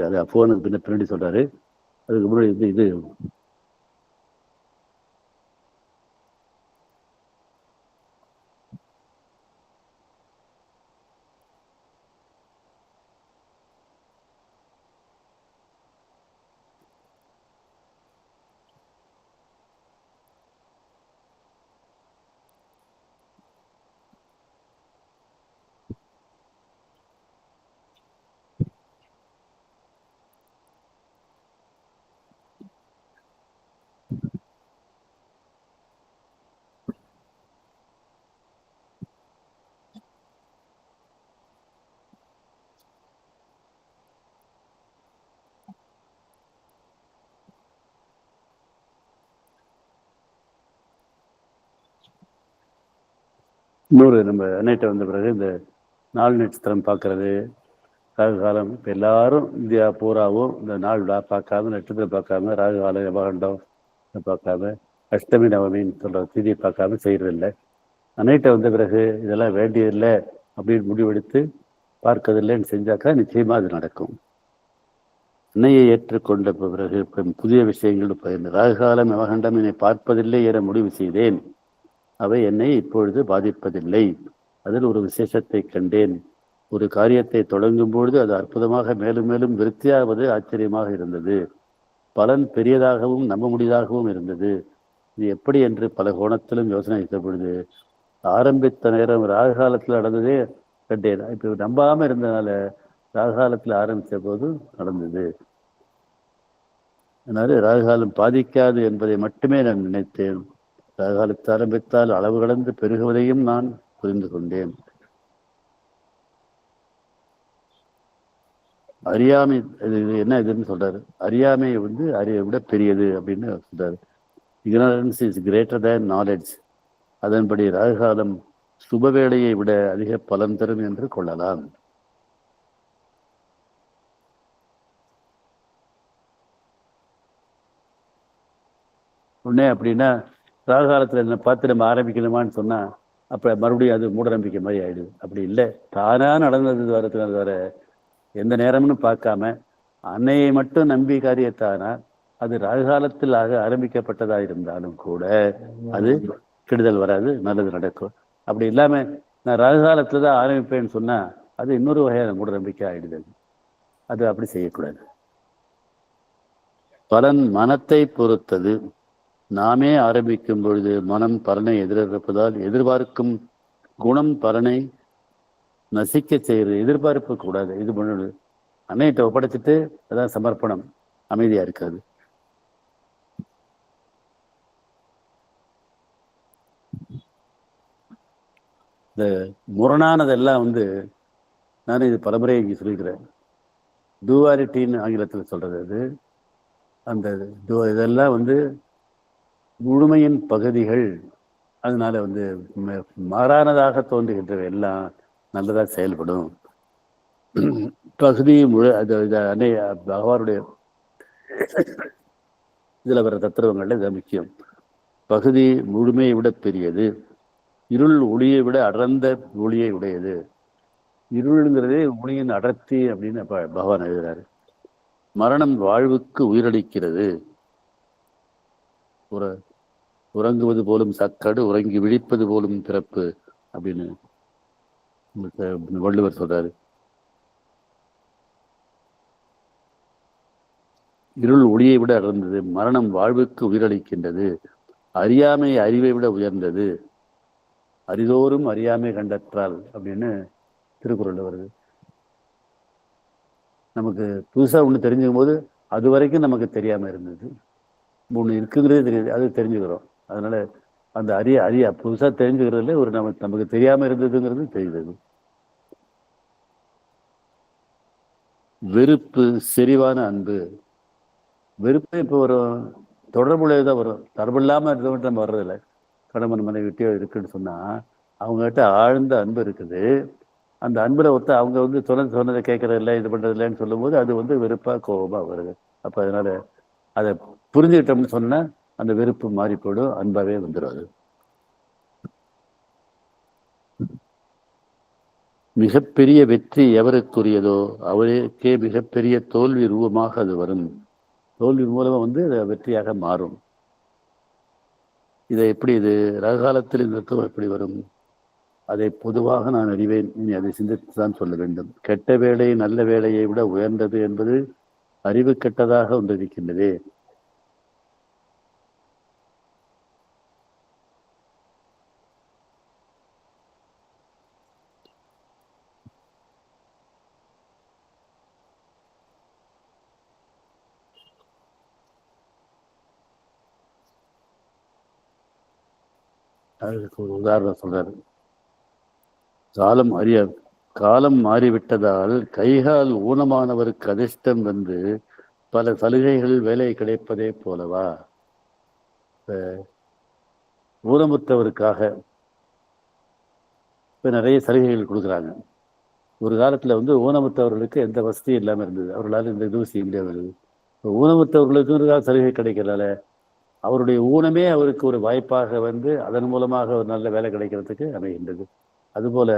அது ஃபோனுக்கு பின்னாடி சொல்றாரு. அதுக்கு முன்னாடி இது இன்னொரு நம்ம அன்னைட்ட வந்த பிறகு இந்த நாள் நட்சத்திரம் பார்க்கறது, ராகு காலம். இப்போ எல்லாரும் இந்தியா பூராவும் இந்த நாள் விழா பார்க்காம, நட்சத்திரம் பார்க்காம, ராகு காலம் யமகண்டம் பார்க்காம, அஷ்டமி நவமின்னு சொல்ற திதியை பார்க்காம செய்யறதில்லை. அன்னைட்ட வந்த பிறகு இதெல்லாம் வேண்டியதில்லை அப்படின்னு முடிவெடுத்து பார்க்கறதில்லைன்னு செஞ்சாக்கா நிச்சயமா அது நடக்கும். அன்னையை ஏற்றுக்கொண்ட பிறகு புதிய விஷயங்கள் பகிர்ந்து, ராகுகாலம் யமகண்டம் என்னை பார்ப்பதில்லை என முடிவு செய்தேன். அவை என்னை இப்பொழுது பாதிப்பதில்லை. அதில் ஒரு விசேஷத்தை கண்டேன். ஒரு காரியத்தை தொடங்கும் பொழுது அது அற்புதமாக மேலும் மேலும் விருத்தியாவது ஆச்சரியமாக இருந்தது. பலன் பெரியதாகவும் நம்ப முடியாதாகவும் இருந்தது. இது எப்படி என்று பல கோணத்திலும் யோசனை செய்த பொழுது ஆரம்பித்த நேரம் ராகு காலத்தில் நடந்ததே கண்டேன். இப்போ நம்பாம இருந்தனால ராகு காலத்தில் ஆரம்பித்த போது நடந்தது. அதனால ராகு காலம் பாதிக்காது என்பதை மட்டுமே நான் நினைத்தேன். ராகு காலத்தை ஆரம்பித்தால் அளவு கடந்து பெருகுவதையும் நான் புரிந்து கொண்டேன். அறியாமை என்ன இதுன்னு சொல்றாரு. அறியாமை அறிவை விட பெரியது அப்படின்னு சொல்றாரு. இக்னாரன்ஸ் இஸ் கிரேட்டர் தேன் நாலேஜ். அதன்படி ராகுகாலம் சுப வேளையை விட அதிக பலன் தரும் என்று கொள்ளலாம். உடனே அப்படின்னா ராகுகாலத்துல என்ன பார்த்து நம்ம ஆரம்பிக்கணுமான்னு சொன்னா அப்ப மறுபடியும் அது மூட நம்பிக்கை மாதிரி ஆயிடுது. அப்படி இல்லை, தானா நடந்தது வரதுக்கு வர எந்த நேரம்னு பார்க்காம அன்னையை மட்டும் நம்பி காரியத்தானா அது ராகுகாலத்தில் ஆரம்பிக்கப்பட்டதா இருந்தாலும் கூட அது கெடுதல் வராது, நல்லது நடக்கும். அப்படி இல்லாம நான் ராகுகாலத்துல தான் ஆரம்பிப்பேன்னு சொன்னா அது இன்னொரு வகையான மூட நம்பிக்கை ஆயிடுது. அது அப்படி செய்யக்கூடாது. பலன் மனத்தை பொறுத்தது. நாமே ஆரம்பிக்கும் பொழுது மனம் பலனை எதிர்பார்ப்பதால் எதிர்பார்க்கும் குணம் பலனை நசிக்க செய்யறது. எதிர்பார்ப்பு கூடாது. இது பண்ணுது அன்னையிட்ட ஒப்படைச்சிட்டு அதான் சமர்ப்பணம். அமைதியா இருக்காது. இந்த முரணானதெல்லாம் நானும் இது பலமுறை இங்கே சொல்லிக்கிறேன். டூவாலிட்டின்னு ஆங்கிலத்தில் சொல்றது. அது அந்த இதெல்லாம் முழுமையின் பகுதிகள். அதனால மாறானதாக தோன்றுகின்றவை எல்லாம் நல்லதா செயல்படும். பகுதி பகவானுடைய இதுல வர தத்துவங்கள்ல இது முக்கியம். பகுதி முழுமையை விட பெரியது. இருள் ஒளியை விட அடர்ந்த ஒளியை உடையது. இருளுங்கிறதே ஒளியின் அடர்த்தி அப்படின்னு பகவான் எழுதுறாரு. மரணம் வாழ்வுக்கு உயிரளிக்கிறது. உறங்குவது போலும் சக்கடு, உறங்கி விழிப்பது போலும் பிறப்பு அப்படின்னு வள்ளுவர் சொல்றாரு. இருள் ஒளியை விட அடர்ந்தது. மரணம் வாழ்வுக்கு உயிரளிக்கின்றது. அறியாமை அறிவை விட உயர்ந்தது. அரிதோறும் அறியாமை கண்டற்றால் அப்படின்னு திருக்குறள்ல வருது. நமக்கு புதுசா ஒண்ணு தெரிஞ்சுக்கும் போது அது வரைக்கும் நமக்கு தெரியாம இருந்தது. ஒண்ணு இருக்குங்கிறதே தெரியாது, அது தெரிஞ்சுக்கிறோம். அதனால அந்த அறிய புதுசா தெரிஞ்சுக்கிறதுல நமக்கு தெரியாம இருந்ததுங்கிறது தெரியுது. வெறுப்பு செறிவான அன்பு. வெறுப்பு இப்போ வரும், தொடர்புடையதான் வரும். தொடர்பு இல்லாம இருந்தவங்க நம்ம வர்றதில்லை. கணவன் மனைவி விட்டியோ இருக்குன்னு சொன்னா அவங்ககிட்ட ஆழ்ந்த அன்பு இருக்குது. அந்த அன்புல அவங்க சொன்னதை கேட்கறதில்லை, இது பண்றதில்லைன்னு சொல்லும் போது அது வெறுப்பா கோபமா வருது. அப்ப அதனால அதை புரிஞ்சுக்கிட்டோம்னு சொன்னா அந்த வெறுப்பு மாறி போயிடும், அன்பாவே வந்துடும். மிகப்பெரிய வெற்றி எவருக்குரியதோ அவருக்கே மிகப்பெரிய தோல்வி ரூபமாக அது வரும். தோல்வி மூலமா வெற்றியாக மாறும். இதை எப்படி இது ராகுகாலத்தில் இந்த தத்துவம் எப்படி வரும்? அதை பொதுவாக நான் அறிவேன். இனி அதை சிந்தித்துதான் சொல்ல வேண்டும். கெட்ட வேலை நல்ல வேலையை விட உயர்ந்தது என்பது அறிவு கெட்டதாக இருக்கின்றதே. அதுக்கு ஒரு உதாரணம் சொல்றாரு. காலம் மாறிவிட்டதால் கைகால் ஊனமானவருக்கு அதிர்ஷ்டம் பல சலுகைகள் வேலை கிடைப்பதே போலவா? ஊனமுற்றவருக்காக இப்போ நிறைய சலுகைகள் கொடுக்குறாங்க. ஒரு காலத்தில் வந்து ஊனமுற்றவர்களுக்கு எந்த வசதியும் இல்லாமல் இருந்தது, அவர்களால் இந்த இதுவும் செய்ய முடியாது. இப்போ ஊனமுற்றவர்களுக்கு சலுகை கிடைக்கிறதால அவருடைய ஊனமே அவருக்கு ஒரு வாய்ப்பாக வந்து அதன் மூலமாக ஒரு நல்ல வேலை கிடைக்கிறதுக்கு அமைகின்றது. அதுபோல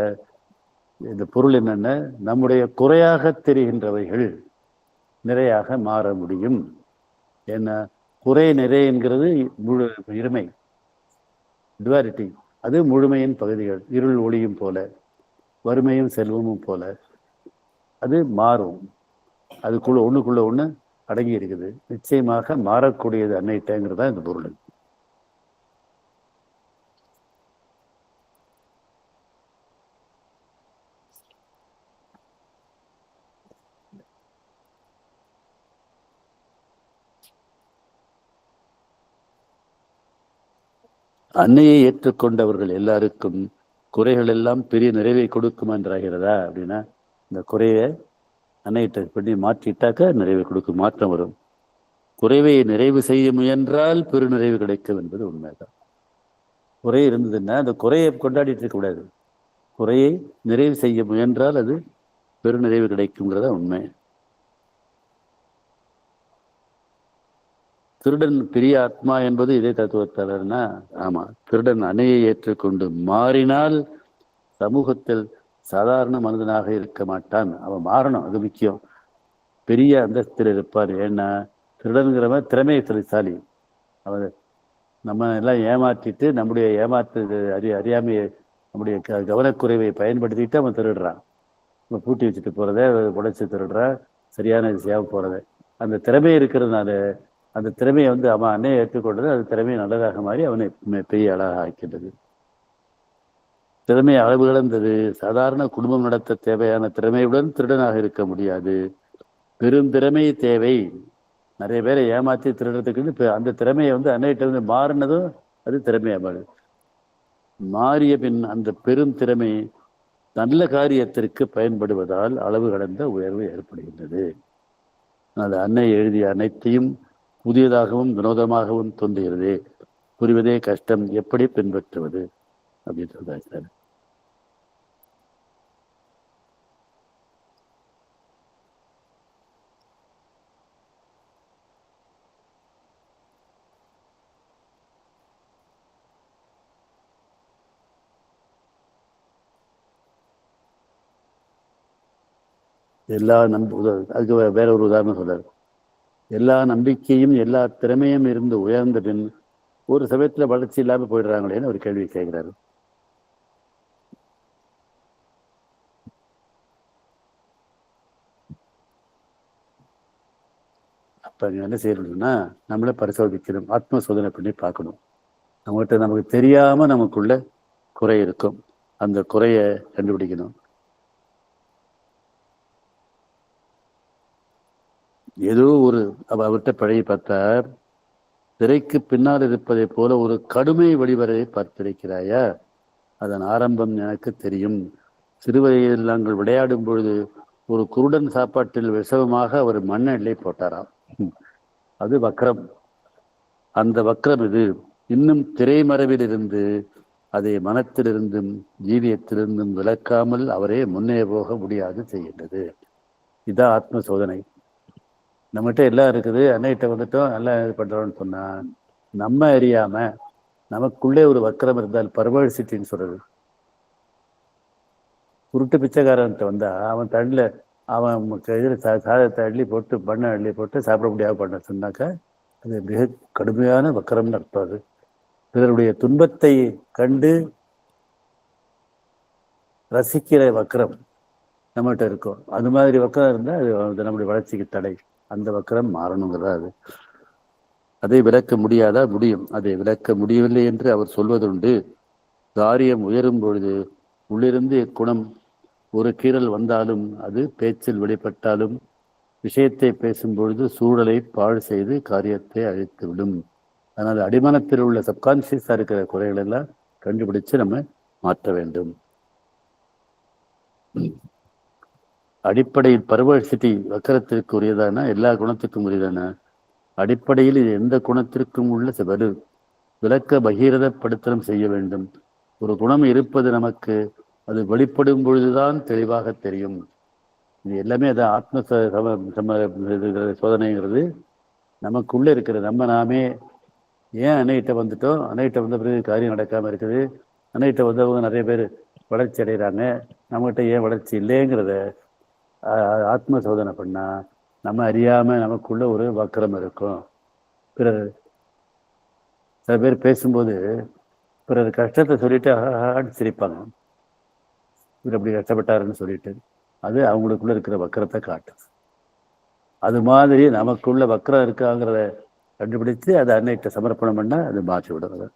இந்த பொருள் என்னென்ன, நம்முடைய குறையாக தெரிகின்றவைகள் நிறையாக மாற முடியும். ஏன்னா குறை நிறை என்கிறது முழு இருமை, டுவாலிட்டி. அது முழுமையின் பகுதிகள். இருள் ஒளியும் போல, வறுமையும் செல்வமும் போல அது மாறும். அதுக்குள்ள ஒண்ணுக்குள்ள ஒண்ணு அடங்கி இருக்குது. நிச்சயமாக மாறக்கூடியது அன்னைட்டேங்கிறதா இந்த பொருள். அன்னையை ஏற்றுக்கொண்டவர்கள் எல்லாருக்கும் குறைகள் எல்லாம் பெரிய நிறைவை கொடுக்கும் என்றாகிறதா அப்படின்னா, இந்த குறையை அன்னையிட்ட பண்ணி மாற்றிட்டாக்க நிறைவை கொடுக்கும், மாற்றம் வரும். குறைவை நிறைவு செய்ய முயன்றால் பெரு நிறைவு கிடைக்கும் என்பது உண்மைதான். குறை இருந்ததுன்னா அந்த குறையை கொண்டாடிட்டு இருக்க கூடாது. குறையை நிறைவு செய்ய முயன்றால் அது பெரு நிறைவு கிடைக்குங்கிறத உண்மை. திருடன் பெரிய ஆத்மா என்பது இதே தத்துவத்தாளர்னா, ஆமா, திருடன் அணையை ஏற்றுக்கொண்டு மாறினால் சமூகத்தில் சாதாரண மனிதனாக இருக்க மாட்டான். அவன் மாறணும், அது முக்கியம். பெரிய அந்தஸ்தில் இருப்பார். ஏன்னா திருடனுங்கிறவன் திறமைசாலி. அவன் நம்ம எல்லாம் ஏமாற்றிட்டு நம்முடைய அறியாமையை, நம்முடைய கவனக்குறைவை பயன்படுத்திட்டு அவன் திருடுறான். அவன் பூட்டி வச்சுட்டு போறத, உடைச்சு திருடுறான், சரியான விஷயம் போறத. அந்த திறமை இருக்கிறதுனால அந்த திறமையை வந்து அவன் அன்னையை ஏற்றுக்கொண்டது, அது திறமையை நல்லதாக மாறி அவனை பெரிய அழகாக ஆக்கின்றது. திறமை அளவு கடந்தது. சாதாரண குடும்பம் நடத்த தேவையான திறமையுடன் திருடனாக இருக்க முடியாது. பெருந்திறமை தேவை. நிறைய பேரை ஏமாற்றி திருடுறதுக்கு அந்த திறமையை வந்து அன்னையிட்ட இருந்து மாறினதும் அது திறமையாக மாறிய பின் அந்த பெரும் திறமை நல்ல காரியத்திற்கு பயன்படுவதால் அளவு கடந்த உயர்வு ஏற்படுகின்றது. அது அன்னை எழுதிய அனைத்தையும் புதியதாகவும் வினோதமாகவும் தோன்றுகிறது. புரிவதே கஷ்டம், எப்படி பின்பற்றுவது அப்படின்னு சொல்றாரு. அதுக்கு வேற ஒரு உதாரணம் சொல்றாரு. எல்லா நம்பிக்கையும் எல்லா திறமையும் இருந்து உயர்ந்த பின் ஒரு சமயத்துல வளர்ச்சி இல்லாம போயிடுறாங்களேன்னு ஒரு கேள்வி கேட்கிறாரு. அப்ப என்ன செய்யணும்னா, நம்மளை பரிசோதிக்கணும், ஆத்ம சோதனை பண்ணி பார்க்கணும். நம்மகிட்ட நமக்கு தெரியாம நமக்குள்ள குறை இருக்கும். அந்த குறைய கண்டுபிடிக்கணும். ஏதோ ஒரு அவர்கிட்ட பழகி பார்த்தா, திரைக்கு பின்னால் இருப்பதை போல ஒரு கடுமை வழிவரையை பார்த்திருக்கிறாயா? அதன் ஆரம்பம் எனக்கு தெரியும். சிறுவயதில் நாங்கள் விளையாடும் பொழுது ஒரு குருடன் சாப்பாட்டில் விஷமமாக அவர் மண்ணெண்ணெய் போட்டாராம். அது வக்ரம். அந்த வக்ரம் இது இன்னும் திரைமறைவில் இருந்து அதை மனத்திலிருந்தும் ஜீவியத்திலிருந்தும் விளக்காமல் அவரே முன்னே போக முடியாது செய்கின்றது. இதான் ஆத்ம சோதனை. நம்மகிட்ட எல்லாம் இருக்குது, அன்னைகிட்ட வந்துட்டோம், நல்லா இது பண்றோம்னு சொன்னா, நம்ம அறியாம நமக்குள்ளே ஒரு வக்கரம் இருந்தால், பர்வர்சிட்டின்னு சொல்றது. உருட்டு பிச்சைக்காரன்ட்ட வந்தா அவன் தண்ணில் அவன் இதில் சாதத்தை அள்ளி போட்டு பண்ணை அள்ளி போட்டு சாப்பிட முடியாம பண்ண சொன்னாக்கா அது மிக கடுமையான வக்கரம்னு அர்த்தம். அது பிறருடைய துன்பத்தை கண்டு ரசிக்கிற வக்கரம் நம்மகிட்ட இருக்கும். அது மாதிரி வக்கரம் இருந்தால் அது நம்முடைய வளர்ச்சிக்கு தடை. அந்த வக்கரம் மாறணுங்கிறதா அது. அதை விளக்க முடியாதா? முடியும். அதை விளக்க முடியவில்லை என்று அவர் சொல்வதுண்டு. காரியம் உயரும் பொழுது உள்ளிருந்து குணம் ஒரு கீறல் வந்தாலும், அது பேச்சில் வெளிப்பட்டாலும், விஷயத்தை பேசும் பொழுது சூழலை பாழ் செய்து காரியத்தை அழித்துவிடும். அதனால் அடிமனத்தில் உள்ள சப்கான்சியஸா இருக்கிற குறைகள் எல்லாம் கண்டுபிடிச்சு நம்ம மாற்ற வேண்டும். அடிப்படையில் பர்வர்சிட்டி வக்கரத்திற்கு உரியதான, எல்லா குணத்துக்கும் உரியதான, அடிப்படையில் இது எந்த குணத்திற்கும் உள்ள விளக்க பகீரதப்படுத்தலும் செய்ய வேண்டும். ஒரு குணம் இருப்பது நமக்கு அது வெளிப்படும் பொழுதுதான் தெளிவாக தெரியும். இது எல்லாமே அது ஆத்ம சோதனைங்கிறது நமக்குள்ள இருக்கிற நாமே ஏன் அன்னைகிட்ட வந்துட்டோம், அன்னைகிட்ட வந்த பிறகு காரியம் நடக்காம இருக்குது, அன்னைகிட்ட வந்தவங்க நிறைய பேர் வளர்ச்சி அடைகிறாங்க, நம்மகிட்ட ஏன் வளர்ச்சி இல்லைங்கிறத ஆத்ம சோதனை பண்ணா நம்ம அறியாம நமக்குள்ள ஒரு வக்கரம் இருக்கும். பிறர் சில பேர் பேசும்போது பிறர் கஷ்டத்தை சொல்லிட்டு சிரிப்பாங்க, இவர் அப்படி கஷ்டப்பட்டாருன்னு சொல்லிட்டு. அது அவங்களுக்குள்ள இருக்கிற வக்கரத்தை காட்டும். அது மாதிரி நமக்குள்ள வக்கரம் இருக்காங்கிறத கண்டுபிடிச்சு அதை அன்னைகிட்ட சமர்ப்பணம் பண்ணா அது மாற்றி விடுறது.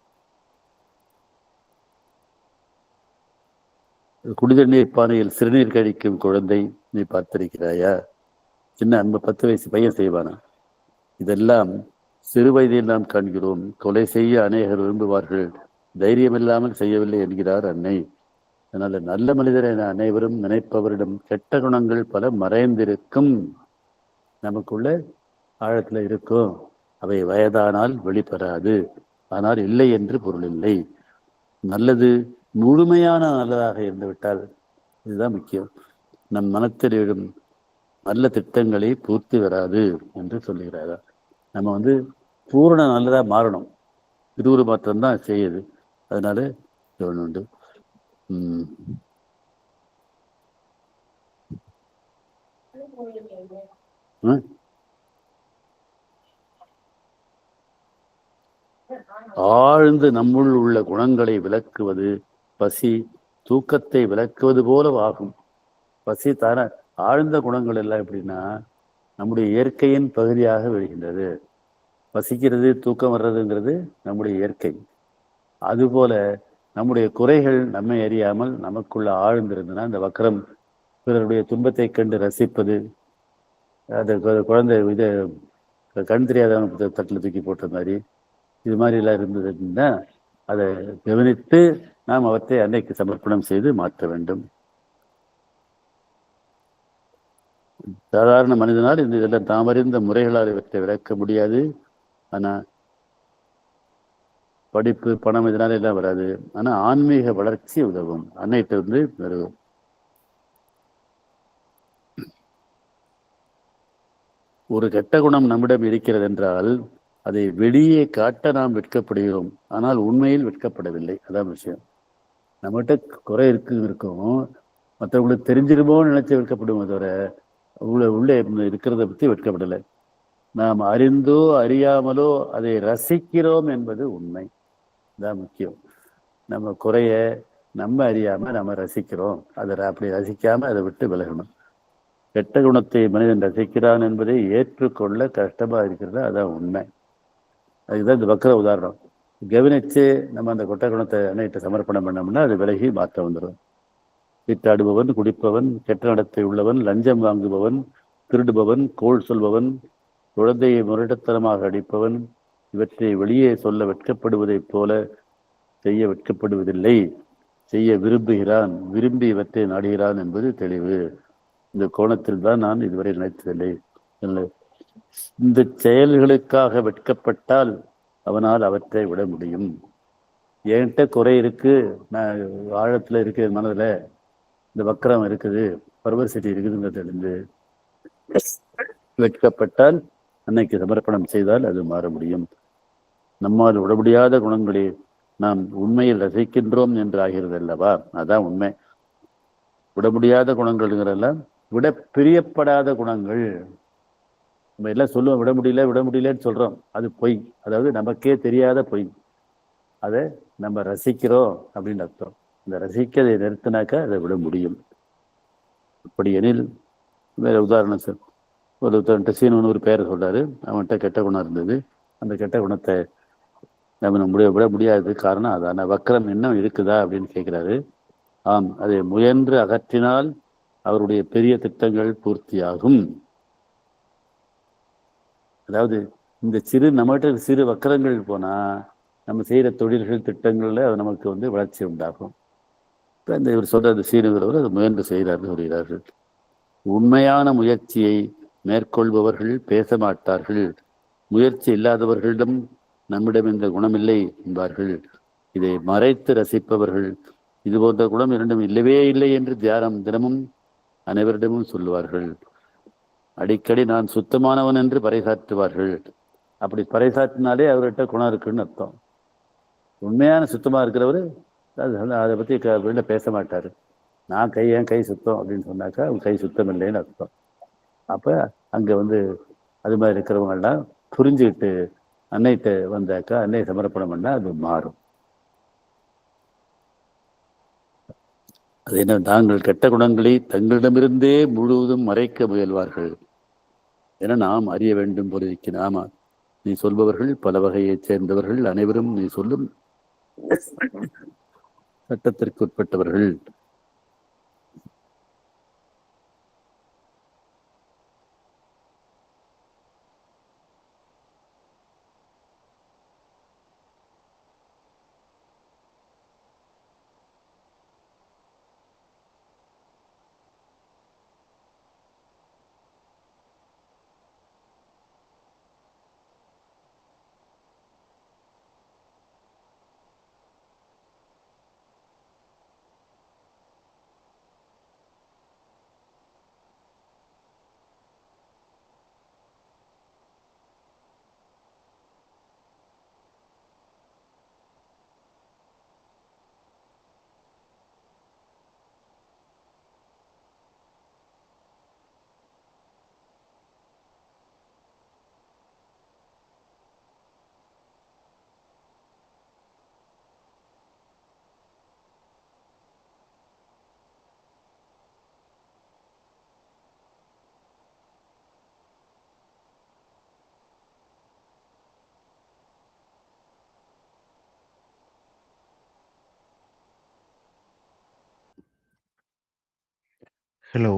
குடிதண்ணீர் பானையில் சிறுநீர் கழிக்கும் குழந்தை நீ பார்த்திருக்கிறாயா? சின்ன 10 வயசு பையன் செய்வானா? இதெல்லாம் சிறு வயதில் நாம் காண்கிறோம். கொலை செய்ய அநேகர் விரும்புவார்கள், தைரியம் இல்லாமல் செய்யவில்லை என்கிறார் அன்னை. அதனால நல்ல மனிதரை அனைவரும் நினைப்பவரிடம் கெட்ட குணங்கள் பல மறைந்திருக்கும், நமக்குள்ள ஆழத்துல இருக்கும். அவை வயதானால் வெளிப்படாது, ஆனால் இல்லை என்று பொருள் இல்லை. நல்லது முழுமையான நல்லதாக இருந்துவிட்டால் இதுதான் முக்கியம். நம் மனத்தில் எழும் நல்ல திட்டங்களை பூர்த்தி வராது என்று சொல்லுகிறாரா. நம்ம பூரண நல்லதா மாறணும். இது ஒரு மாற்றம்தான் செய்யுது. அதனால உண்டு. ஆழ்ந்து நம்முள் உள்ள குணங்களை விளக்குவது பசி, தூக்கத்தை விளக்குவது போல ஆகும். பசி தான ஆழ்ந்த குணங்கள் எல்லாம் எப்படின்னா நம்முடைய இயற்கையின் பகுதியாக விழுகின்றது. பசிக்கிறது, தூக்கம் வர்றதுங்கிறது நம்முடைய இயற்கை. அதுபோல நம்முடைய குறைகள் நம்மை அறியாமல் நமக்குள்ள ஆழ்ந்திருந்ததுன்னா இந்த வக்கரம், பிறருடைய துன்பத்தை கண்டு ரசிப்பது, அது குழந்தை இது கண் தெரியாதவங்க தட்டில் தூக்கி போட்ட மாதிரி, இது மாதிரி எல்லாம் இருந்ததுன்னா அதை கவனித்து நாம் அவற்றை அன்னைக்கு சமர்ப்பணம் செய்து மாற்ற வேண்டும். சாதாரண மனிதனால் இதெல்லாம் தாம் அறிந்த முறைகளால் இவற்றை விளக்க முடியாது. ஆனா படிப்பு, பணம் இதனால எல்லாம் வராது. ஆனா ஆன்மீக வளர்ச்சி உதவும், அன்னைட்டு வருவோம். ஒரு கெட்ட குணம் நம்மிடம் இருக்கிறது என்றால் அதை வெளியே காட்ட நாம் வெட்கப்படுகிறோம், ஆனால் உண்மையில் வெட்கப்படவில்லை. அதான் விஷயம். நம்மகிட்ட குறை இருக்கும், மற்றவங்களுக்கு தெரிஞ்சிருமோன்னு நினைச்சு வெட்கப்படுவோம், தவிர உள்ளே இருக்கிறத பற்றி வெட்கப்படலை. நாம் அறிந்தோ அறியாமலோ அதை ரசிக்கிறோம் என்பது உண்மை. தான் முக்கியம். நம்ம குறைய நம்ம அறியாம நம்ம ரசிக்கிறோம், அதை அப்படி ரசிக்காம அதை விட்டு விலகணும். கெட்ட குணத்தை மனிதன் ரசிக்கிறான் என்பதை ஏற்றுக்கொள்ள கஷ்டமா இருக்கிறது, அதான் உண்மை. அதுதான் இந்த வக்கர உதாரணம். கவனிச்சு நம்ம அந்த கொட்ட குணத்தை அன்னைகிட்ட சமர்ப்பணம் பண்ணோம்னா அது விலகி மாற்ற வந்துடும். வீட்டாடுபவன், குடிப்பவன், கெட்ட நடத்தை உள்ளவன், லஞ்சம் வாங்குபவன், திருடுபவன், கோள் சொல்பவன், குழந்தையை முரட்டத்தனமாக அடிப்பவன், இவற்றை வெளியே சொல்ல வெட்கப்படுவதைப் போல செய்ய வெட்கப்படுவதில்லை, செய்ய விரும்புகிறான், விரும்பி இவற்றை நாடுகிறான் என்பது தெளிவு. இந்த கோணத்தில் தான் நான் இதுவரை நினைத்ததில்லை. இந்த செயல்களுக்காக வெட்கப்பட்டால் அவனால் அவற்றை விட முடியும். என்கிட்ட குறை இருக்கு, நான் ஆழத்துல இருக்கு, மனதுல இந்த வக்கரம் இருக்குது, பர்வர்சிட்டி இருக்குதுங்கிறது தெரிந்து வெட்கப்பட்டால் அன்னைக்கு சமர்ப்பணம் செய்தால் அது மாற முடியும். நம்மால் விட முடியாத குணங்களை நாம் உண்மையில் ரசிக்கின்றோம் என்று ஆகிறது அல்லவா, அதான் உண்மை. விட முடியாத குணங்கள்ங்கிறதெல்லாம் விட பிரியப்படாத குணங்கள். நம்ம எல்லாம் சொல்லுவோம் விட முடியலன்னு சொல்றோம், அது பொய். அதாவது நமக்கே தெரியாத பொய். அதை நம்ம ரசிக்கிறோம் அப்படின்னு அர்த்தம். இந்த ரசிக்கதை நிறுத்தினாக்கா அதை விட முடியும். அப்படி எனில் வேற உதாரணம் சார், ஒருத்தன் சீனு ஒரு பேரை சொல்றாரு, அவன்கிட்ட கெட்ட குணம் இருந்தது. அந்த கெட்ட குணத்தை நம்ம விட முடியாது, காரணம் அதான வக்கரம் இன்னும் இருக்குதா அப்படின்னு கேட்கிறாரு. ஆம், அதை முயன்று அகற்றினால் அவருடைய பெரிய திட்டங்கள் பூர்த்தியாகும். அதாவது இந்த நம்மகிட்ட சிறு வக்கரங்கள் போனா நம்ம செய்யற தொழில்கள், திட்டங்கள்ல அது நமக்கு வளர்ச்சி உண்டாகும். இப்போ இந்த இவர் சொல்றது சீனுகிறவர் அதை முயன்று செய்கிறார்கள் வருகிறார்கள். உண்மையான முயற்சியை மேற்கொள்பவர்கள் பேச மாட்டார்கள், முயற்சி இல்லாதவர்களிடம் நம்மிடம் இந்த குணமில்லை என்பார்கள். இதை மறைத்து ரசிப்பவர்கள் இது போன்ற குணம் இரண்டும் இல்லவே இல்லை என்று தினமும் அனைவரிடமும் சொல்லுவார்கள். அடிக்கடி நான் சுத்தமானவன் என்று பறைசாற்றுவார்கள். அப்படி பறைசாற்றினாலே அவர்கிட்ட குணம் இருக்குன்னு அர்த்தம். உண்மையான சுத்தமா இருக்கிறவரு அதை பத்தி வெளில பேச மாட்டாரு. நான் என் கை சுத்தம் அப்படின்னு சொன்னாக்கா அவங்க கை சுத்தம் இல்லைன்னு அர்த்தம். அப்ப அங்க அது மாதிரி இருக்கிறவங்க எல்லாம் புரிஞ்சுக்கிட்டு அன்னைகிட்ட வந்தாக்கா அன்னை சமர்ப்பணம் பண்ணா அது மாறும். அது என்ன, தாங்கள் கெட்ட குணங்களை தங்களிடமிருந்தே முழுவதும் மறைக்க முயல்வார்கள் என நாம் அறிய வேண்டும் போலிருக்கு. ஆமா, நீ சொல்பவர்கள் பல வகையைச் சேர்ந்தவர்கள், அனைவரும் நீ சொல்லும் சட்டத்திற்கு உட்பட்டவர்கள். ஹலோ.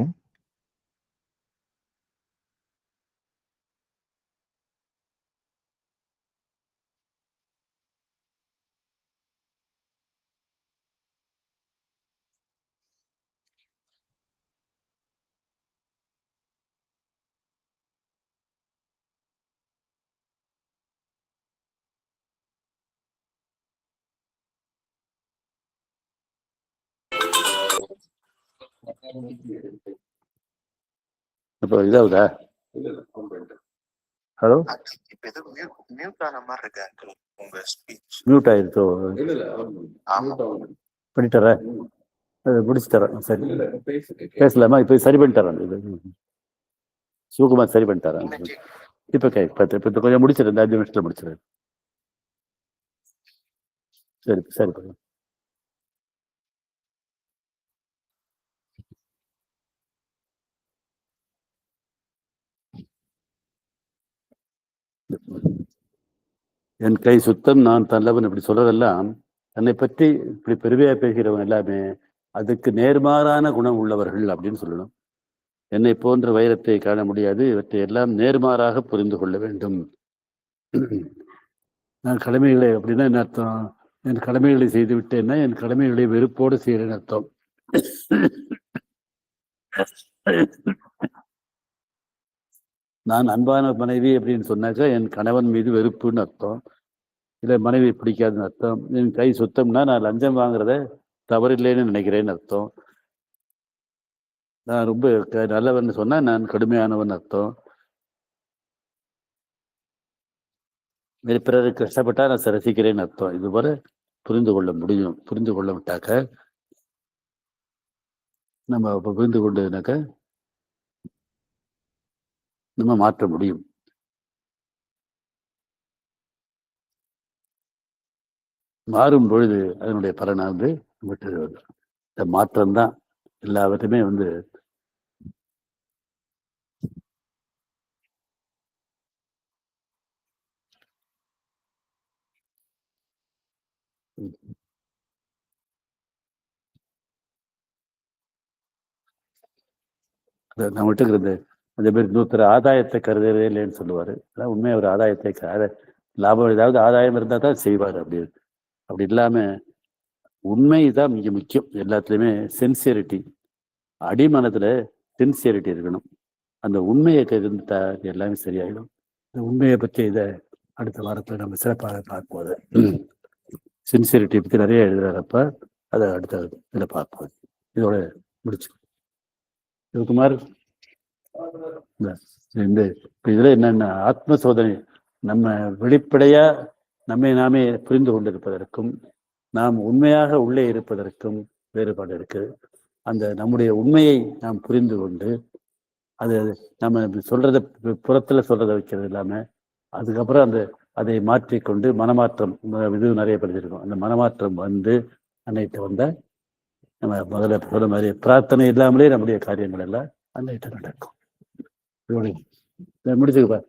இப்போ இதாவதா? Hello, mute ஆயிருக்கோ? பண்ணித்தர முடிச்சு தரேன். சரி, பேசலாமா? இப்போ சரி பண்ணித்தரேன். இது சிவகுமார் சரி பண்ணித்தரேன். இப்போ கொஞ்சம் முடிச்சிடு, இந்த 5 நிமிஷத்துல முடிச்சிடு. சரி சரி. என் கை சுத்தம், நான் தள்ளவன் இப்படி சொல்றதெல்லாம் தன்னை பற்றி இப்படி பெருமையா பேசுகிறவங்க எல்லாமே அதுக்கு நேர்மாறான குணம் உள்ளவர்கள் அப்படின்னு சொல்லணும். என்னை போன்ற வைரத்தை காண முடியாது, இவற்றை எல்லாம் நேர்மாறாக புரிந்து கொள்ள வேண்டும். நான் கடமைகளை அப்படின்னா என்ன அர்த்தம்? என் கடமைகளை செய்து விட்டேன்னா என் கடமைகளை வெறுப்போடு செய்கிறேன்னு அர்த்தம். நான் அன்பான மனைவி அப்படின்னு சொன்னாக்கா என் கணவன் மீது வெறுப்புன்னு அர்த்தம், இல்லை மனைவி பிடிக்காதுன்னு அர்த்தம். என் கை சுத்தம்னா நான் லஞ்சம் வாங்குறத தவறில்லைன்னு நினைக்கிறேன்னு அர்த்தம். நான் ரொம்ப நல்லவன் சொன்னா நான் கடுமையானவன் அர்த்தம். பிறருக்கு கஷ்டப்பட்டா நான் ரசிக்கிறேன்னு அர்த்தம். இது போல புரிந்து கொள்ள முடியும். புரிந்து கொள்ள விட்டாக்க நம்ம புரிந்து கொண்டதுனாக்க நம்ம மாற்ற முடியும். மாறும் பொழுது அதனுடைய பலனை விட்டு இந்த மாற்றம்தான் எல்லாவற்றையுமே நம்மகிட்ட இருக்கிறது. அதே மாதிரி இன்னொருத்தர் ஆதாயத்தை கருதுறதே இல்லைன்னு சொல்லுவாரு. அதான் உண்மையை, ஒரு ஆதாயத்தை லாபம் ஏதாவது ஆதாயம் இருந்தால் தான் செய்வார். அப்படி இல்லாம உண்மைதான் மிக முக்கியம் எல்லாத்துலேயுமே. சின்சியரிட்டி, அடிமனத்துல சின்சியரிட்டி இருக்கணும். அந்த உண்மையை இருந்துட்டா எல்லாமே சரியாயிடும். இந்த உண்மையை பற்றி இதை அடுத்த வாரத்தில் நம்ம சிறப்பாக பார்ப்போது. சின்சியரிட்டி பற்றி நிறைய எழுதுறாரப்ப அதை அடுத்த இதில் பார்ப்போம். இதோட முடிச்சு சிவகுமார். இந்த இதில் என்னென்ன ஆத்ம சோதனை, நம்ம வெளிப்படையா நம்மை நாமே புரிந்து கொண்டிருப்பதற்கும் நாம் உண்மையாக உள்ளே இருப்பதற்கும் வேறுபாடு இருக்கு. அந்த நம்முடைய உண்மையை நாம் புரிந்து கொண்டு அது நம்ம சொல்றதை புறத்துல சொல்றதை வைக்கிறது இல்லாம அதுக்கப்புறம் அதை மாற்றிக்கொண்டு மனமாற்றம் இது நிறைய படிச்சிருக்கோம். அந்த மனமாற்றம் வந்து அன்னைகிட்ட வந்த நம்ம முதல்ல சொல்ற மாதிரி பிரார்த்தனை இல்லாமலே நம்முடைய காரியங்கள் எல்லாம் அன்னைகிட்ட நடக்கும். முடிச்சுக்கப்பா.